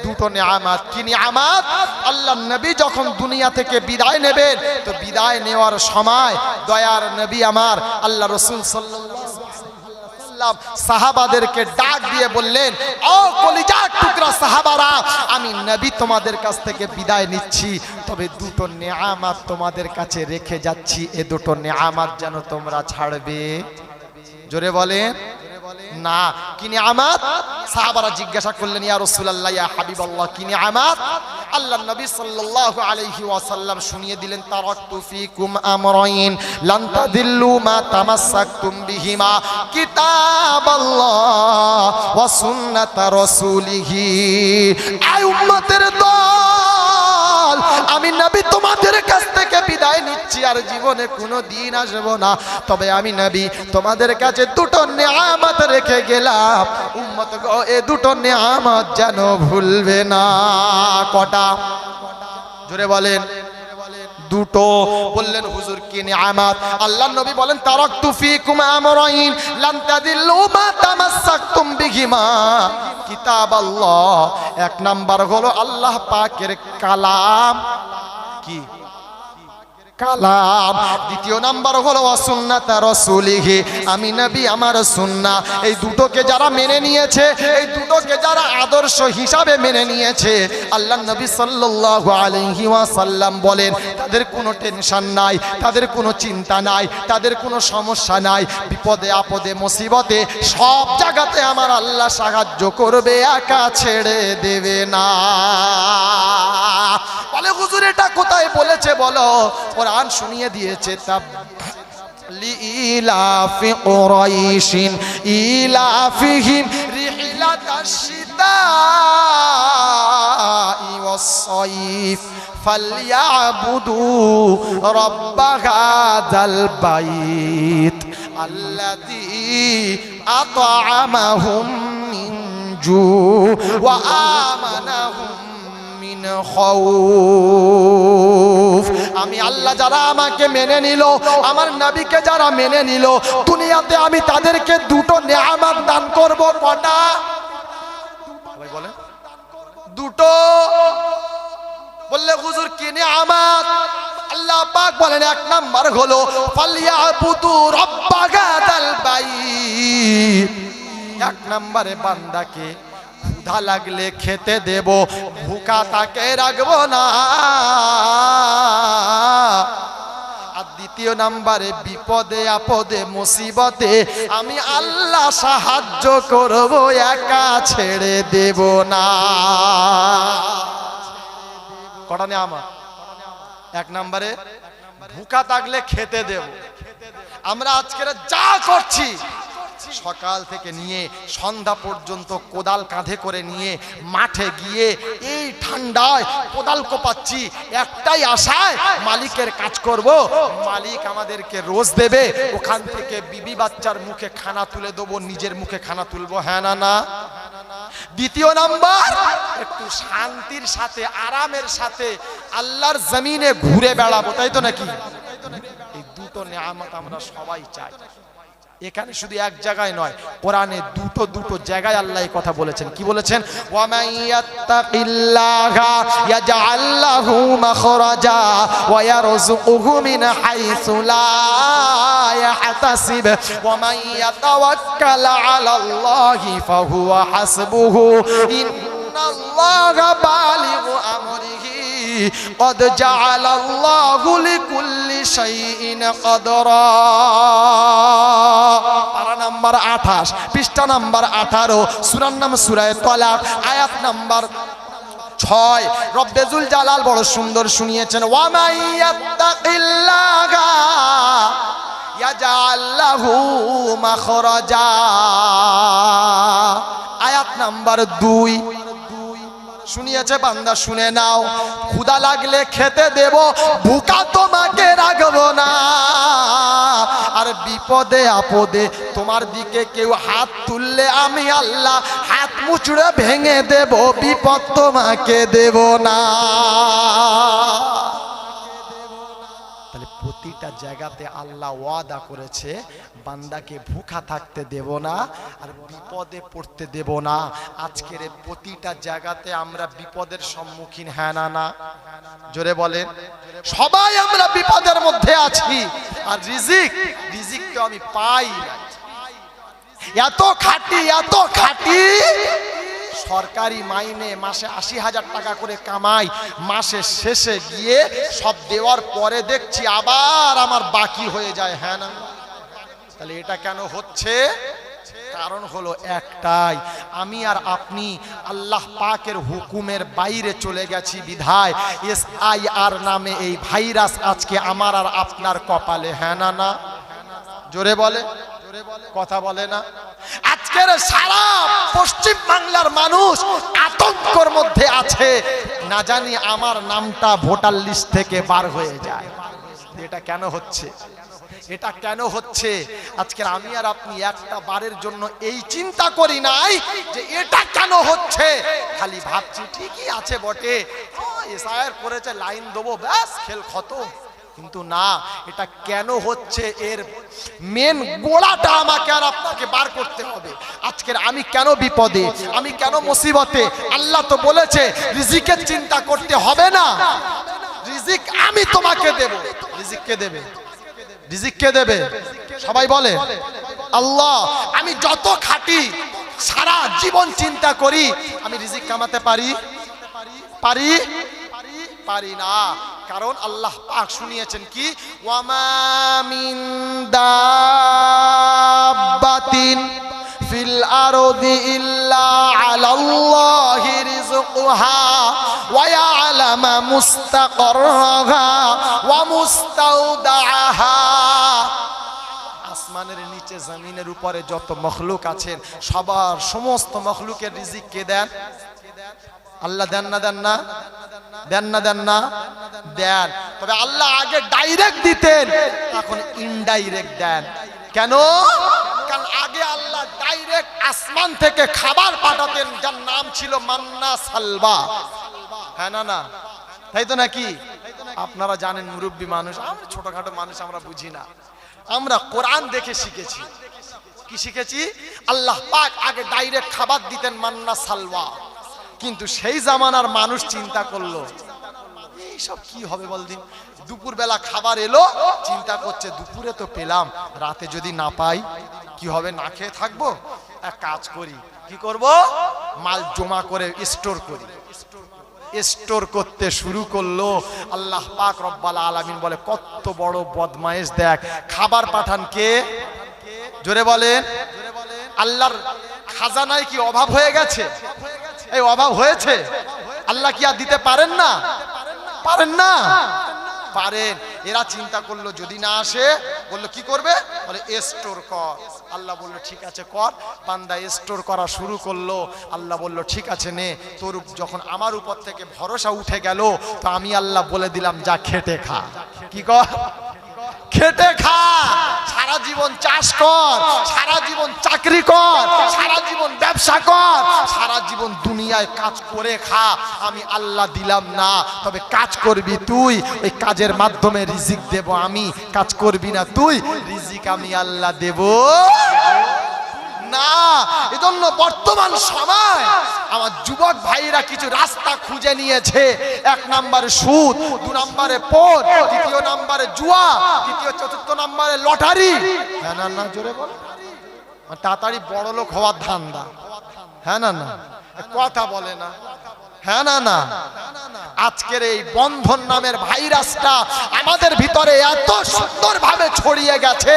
দুটো নেয়ামত। কি নেয়ামত? আল্লাহর নবী যখন দুনিয়া থেকে বিদায় নেবেন, তো বিদায় নেওয়ার সময় দয়ার নবী আমার আল্লাহ রাসূল সাল্লাল্লাহু সাহাবাদেরকে ডাক দিয়ে বললেন, ও কলিজার টুকরা সাহাবারা, আমি নবী তোমাদের কাছ থেকে বিদায় নিচ্ছি, তবে দুটো নেয়ামত তোমাদের কাছে রেখে যাচ্ছি, এ দুটো নেয়ামত যেন তোমরা ছাড়বে। জোরে বলেন না। কি নেয়ামত? সাহাবারা জিজ্ঞাসা করলেন, ইয়া রাসূলুল্লাহ, ইয়া হাবিবাল্লাহ, কি নেয়ামত? আল্লাহর নবী সাল্লাল্লাহু আলাইহি ওয়াসাল্লাম শুনিয়ে দিলেন, তারাকতু ফীকুম আমরাইন লান তাদিল্লু মা তামাসসাকতুম বিহিমা কিতাবাল্লাহ ওয়া সুন্নাত রাসূলিহি। আয় উম্মতের দল, আমি নবী তোমাদের কাছ থেকে বিদায় নিচ্ছি, আর জীবনে কোনো দিন আসব না, তবে আমি নবী তোমাদের কাছে দুটো নেয়ামত রেখে গেলাম, উম্মত গো এ দুটো নেয়ামত যেন ভুলবে না। কটা? জোরে বলেন। দুটো। বললেন হুজুর কি নেয়ামত? আল্লাহর নবী বলেন, তারাকতু ফীকুম আমরাইন লান তাদিল্লু মা তামাসসাকতুম বিহিমা কিতাবাল্লাহ। এক নাম্বার হলো আল্লাহ পাকের কালাম। কি? কালাম। দ্বিতীয় নাম্বার হলো সুন্নাত রাসূলিহি, আমি নবী আমার সুন্নাহ। এই দুটোকে যারা মেনে নিয়েছে, এই দুটোকে যারা আদর্শ হিসাবে মেনে নিয়েছে, আল্লাহর নবী সাল্লাল্লাহু আলাইহি ওয়াসাল্লাম বলেন তাদের কোনো টেনশন নাই, তাদের কোনো চিন্তা নাই, তাদের কোনো সমস্যা নাই। বিপদে আপদে মুসিবতে সব জায়গাতে আমার আল্লাহ সাহায্য করবে, একা ছেড়ে দেবে না। বলে হুজুর এটা কোথায় বলেছে বলো? কোরআন শুনিয়ে দিয়েছে। তাব লিইলাফি কুরাইশিন ইলাফিহিম রিহলাতাশ শিতাই ওয়াস-সাইফ ফালইয়াবুদু রাব্ব হাযাল বাইত আল্লাযী আত'আমাহুম মিন জু ওয়া আমানাহুম মিন খাউফ। আমি আল্লাহ যারা আমাকে মেনে নিল, আমার নবীকে যারা মেনে নিল, দুনিয়াতে আমি তাদেরকে দুটো নেয়ামত দান করব। কটা? সবাই বলেন দুটো। বললে হুজুর কি নেয়ামত? আল্লাহ পাক বলেন এক নাম্বার হলো ফালিয়াবুদু রাব্ব হাযাল বাইত। এক নম্বরে বান্দাকে ক্ষুধা লাগলে খেতে দেব, ভুকা তাকে রাখবো না। আর দ্বিতীয় নম্বরে বিপদে আপদে মুসিবতে আমি আল্লাহ সাহায্য করব, একা ছেড়ে দেব না। কটা নেয়ামত? এক নম্বরে ভুকা থাকলে খেতে দেব। আমরা আজকের যা করছি, সকাল থেকে নিয়ে সন্ধ্যা পর্যন্ত কোদাল কাঁধে করে নিয়ে মাঠে গিয়ে এই ঠান্ডায় কোদাল কোপাচ্ছি, একটাই আশায় মালিকের কাজ করব, মালিক আমাদেরকে রোজ দেবে, ওখান থেকে বিবি বাচ্চার মুখে খানা তুলে দেবো, নিজের মুখে খানা তুলবো। হ্যাঁ না না? দ্বিতীয় নাম্বার, একটু শান্তির সাথে আরামের সাথে আল্লাহর জমিনে ঘুরে বেড়াবো, তাই তো নাকি? এই দুটো নেয়ামত আমরা সবাই চাই। এখানে শুধু এক জায়গায় নয়, কোরআনে দুটো দুটো জায়গায় আল্লাহ এই কথা বলেছেন। কি বলেছেন? ওয়া মান ইয়াত্তাকিল্লাহা ইয়াজআল লাহু মাখরাজা ওয়া ইয়ারযুকুহু মিন হাইসু লা ইয়াহতাসিব ওয়া মান ইয়াতাওয়াক্কাল আলাল্লাহি ফাহুয়া হাসবুহু ইন্নাল্লাহা বালিগু আমরিহি قد جعل الله لكل شيء قدرا। পারা নাম্বার 28, পৃষ্ঠা নাম্বার 18, সূরার নাম সূরা তালাক, আয়াত নাম্বার 6। রব্বুল জালাল বড় সুন্দর শুনিয়েছেন, ওয়া মান ইয়াত্তাকিল্লাহা ইয়াজআল লাহু মাখরাজা। আয়াত নাম্বার 2 শুনিয়েছে, বান্দা শুনে নাও। ক্ষুধা লাগলে খেতে দেব, ভুকা তোমাকে রাখবো না। আর বিপদে আপদে তোমার দিকে কেউ হাত তুললে আমি আল্লাহ হাত মুচড়ে ভেঙে দেব, বিপদ তোমাকে দেব না। তাহলে প্রতিটা জায়গাতে আল্লাহ ওয়াদা করেছে বান্দাকে ভুখা থাকতে দেব না আর বিপদে পড়তে দেব না। আজকের প্রতিটা জায়গাতে আমরা বিপদের সম্মুখীন। হ্যাঁ না না? জোরে বলেন। সবাই আমরা বিপদের মধ্যে আছি। আর রিজিক তো আমি পাই না। এত খাটি সরকারি মাইনে মাসে ৮০,০০০ টাকা করে কামাই, মাসের শেষে গিয়ে সব দেওয়ার পরে দেখছি আবার আমার বাকি হয়ে যায়। হ্যাঁ না? তাহলে এটা কেন হচ্ছে? কারণ হলো একটাই, আমি আর আপনি আল্লাহ পাকের হুকুমের বাইরে চলে গেছি বিধায় SIR নামে এই ভাইরাস আজকে আমার আর আপনার কপালে। হ্যাঁ না না? জোরে বলে, কথা বলে না? আজকের সারা পশ্চিম বাংলার মানুষ আতঙ্কর মধ্যে আছে, না জানি আমার নামটা ভোটার লিস্ট থেকে বার হয়ে যায়। এটা কেন হচ্ছে? এটা কেন হচ্ছে? আজকের আমি আর আপনি একটা বারের জন্য এই চিন্তা করি নাই যে এটা কেন হচ্ছে। খালি ভাবছি ঠিকই আছে বটে, SIR করেছে, লাইন দেবো, ব্যাস খেল খতম। কিন্তু না, এটা কেন হচ্ছে এর মেন গোড়াটা আমাকে আর আপনাকে বার করতে হবে। আজকের আমি কেন বিপদে, আমি কেন মুসিবতে? আল্লাহ তো বলেছে রিজিকের চিন্তা করতে হবে না। রিজিক আমি তোমাকে দেব। রিজিক কে দেবে? রিজিক কে দেবে? সবাই বলে আল্লাহ। আমি যত খাটি, সারা জীবন চিন্তা করি, আমি রিজিক কামাতে পারি? পারি? পারি না। কারণ আল্লাহ পাক শুনিয়েছেন কি, ওয়ামা মিন দাব্বাতিন ফিল আরদি ইল্লা আলাল্লাহি রিজকুহা ওয়া ইয়ালামু মুস্তাকাররাহা ওয়া মুস্তাওদাআহা। আসমানের নিচে জমিনের উপরে যত মখলুক আছেন, সবার সমস্ত মখলুকের রিজিক কে দেন? আল্লাহ দেন না? দেন না? দেন না? দেন না? দেন। তবে আল্লাহ আগে ডাইরেক্ট দিতেন, এখন ইনডাইরেক্ট দেন। কেন? কারণ আগে আল্লাহ ডাইরেক্ট আসমান থেকে খাবার পাঠাতেন, যার নাম ছিল মান্না সালবা। হ্যাঁ না? না তাই তো নাকি? আপনারা জানেন, মুরব্বী মানুষ, আমরা ছোটখাটো মানুষ, আমরা বুঝি না। আমরা কোরআন দেখে শিখেছি। কি শিখেছি? আল্লাহ পাক আগে ডাইরেক্ট খাবার দিতেন, মান্না সালওয়া। কিন্তু সেই জামানার মানুষ চিন্তা করলো, এইসব কি হবে বলদিন। দুপুর বেলা খাবার এলো, চিন্তা করছে দুপুরে তো পেলাম, রাতে যদি না পাই কি হবে, না খেয়ে থাকবো। এক কাজ করি, কি করব, মাল জমা করে স্টোর করি। স্টোর করতে শুরু করলো। আল্লাহ পাক রব্বাল আলামিন বলে, কত বড় বদমাইশ দেখ, খাবার পাঠান কে? জোরে বলেন। আল্লাহর খাজানায় কি অভাব হয়ে গেছে? এই অভাব হয়েছে? আল্লাহ কি আর দিতে পারেন না? পারেন না? পারেন। এরা চিন্তা করলো যদি না আসে, বললো কি করবে, বলে স্টোর কর। আল্লাহ বললো ঠিক আছে কর। বান্দা স্টোর করা শুরু করলো। আল্লাহ বললো ঠিক আছে নে। তোর যখন আমার উপর থেকে ভরসা উঠে গেল, তো আমি আল্লাহ বলে দিলাম, যা খেটে খা। কি কর? খেটে খা। সারা জীবন চাষ কর, সারা জীবন চাকরি কর, সারা জীবন ব্যবসা কর, সারা জীবন দুনিয়ায় কাজ করে খা। আমি আল্লাহ দিলাম না, তবে কাজ করবি তুই, ওই কাজের মাধ্যমে রিজিক দেব আমি। কাজ করবি না তুই, রিজিক আমি আল্লাহ দেব না। এজন্য বর্তমান সময় আমার যুবক ভাইরা কিছু রাস্তা খুঁজে নিয়েছে। এক নম্বরে সুদ, দু নম্বরে পদ, তৃতীয় নম্বরে জুয়া, তৃতীয় চতুর্থ নম্বরে লটারি। হ্যাঁ না? না জোরে বল। তাড়াতাড়ি বড় লোক হওয়ার ধান্দা। হ্যাঁ না? না কথা বলে না। হ্যাঁ না? না আজকের এই বন্ধন নামের ভাইরাসটা আমাদের ভিতরে এত সুন্দরভাবে ছড়িয়ে গেছে,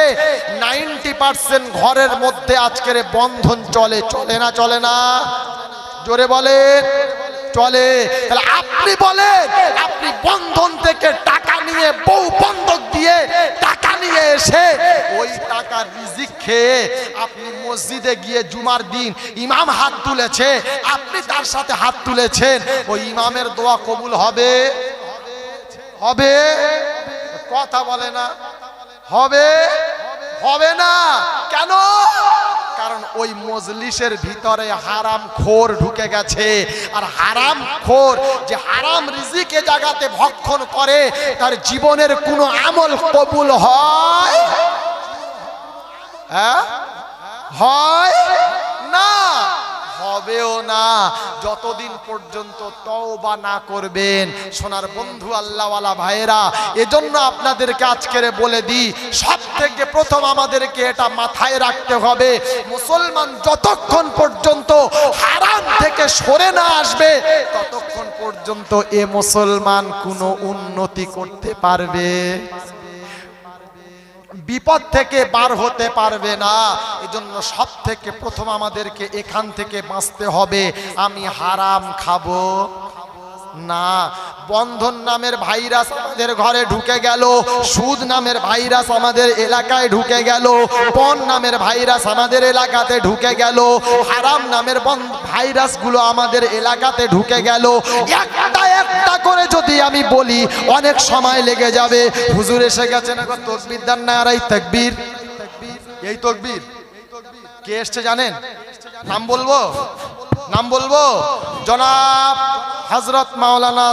90% ঘরের মধ্যে আজকের বন্ধন চলে। চলে না? চলে না? জোরে বলেন। চলে। তাহলে আপনি বলেন, আপনি বন্ধন থেকে টাকা নিয়ে, বউ বন্ধক দিয়ে টাকা নিয়ে এসে, ওই টাকা রিজিক খেয়ে আপনি মসজিদে গিয়ে জুমার দিন ইমাম হাত তুলেছে, আপনি তার সাথে হাত তুলেছেন, ওই ইমামের দোয়া কবুল হবে? হবে? কথা বলে না। হবে? হবে না। কেন? কারণ ওই মজলিসের ভিতরে হারাম খোর ঢুকে গেছে। আর হারাম খোর যে হারাম রিজিকে জাগাতে ভক্ষণ করে, তার জীবনের কোনো আমল কবুল হয়? হ্যাঁ? হয় না, হবেও না, যতদিন পর্যন্ত তওবা না করবেন। সোনার বন্ধু আল্লাহওয়ালা ভাইয়েরা, এজন্য আপনাদেরকে আজকের বলে দিই, সব থেকে প্রথম আমাদেরকে এটা মাথায় রাখতে হবে, মুসলমান যতক্ষণ পর্যন্ত হারাম থেকে সরে না আসবে, ততক্ষণ পর্যন্ত এ মুসলমান কোনো উন্নতি করতে পারবে, বিপদ থেকে বার হতে পারবে না। এজন্য সব থেকে প্রথম আমাদেরকে এখান থেকে বাঁচতে হবে। আমি হারাম খাবো না। বন্ধন নামের ভাইরাস আমাদের ঘরে ঢুকে গেল, সুদ নামের ভাইরাস আমাদের এলাকায় ঢুকে গেল, পণ নামের ভাইরাস আমাদের এলাকাতে ঢুকে গেল, হারাম নামের ভাইরাসগুলো আমাদের এলাকাতে ঢুকে গেল। একটা একটা করে যদি আমি বলি, অনেক সময় লেগে যাবে। হুজুর এসে গেছেন, এখন তাকবীর দেন না, আর এই তাকবীর, এই তাকবীর কে এসছে জানেন? নাম বলবো? নাম বলবো? জনাব হযরত মাওলানা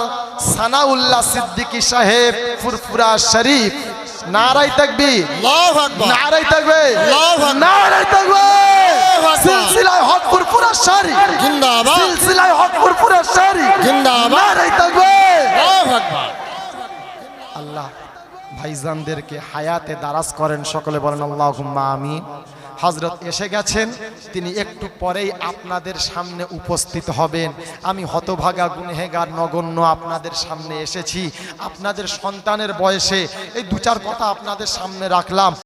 সানাউল্লাহ সিদ্দিকী সাহেব, ফুরফুরা শরীফ। নারায়ে তাকবীর, আল্লাহু আকবার, নারায়ে তাকবীর, আল্লাহু আকবার, নারায়ে তাকবীর। সিলসিলায়ে হক ফুরফুরা শরীফ জিন্দাবাদ, সিলসিলায়ে হক ফুরফুরা শরীফ জিন্দাবাদ, নারায়ে তাকবীর, আল্লাহু আকবার। ভাইজানদেরকে হায়াতে দারাজ করেন, সকলে বলেন আল্লাহুম্মা আমিন। হযরত এসে গেছেন, তিনি একটু পরেই আপনাদের সামনে উপস্থিত হবেন। আমি হতভাগা গুনহেগার নগণ্য আপনাদের সামনে এসেছি, আপনাদের সন্তানের বয়সে এই দু চার কথা আপনাদের সামনে রাখলাম।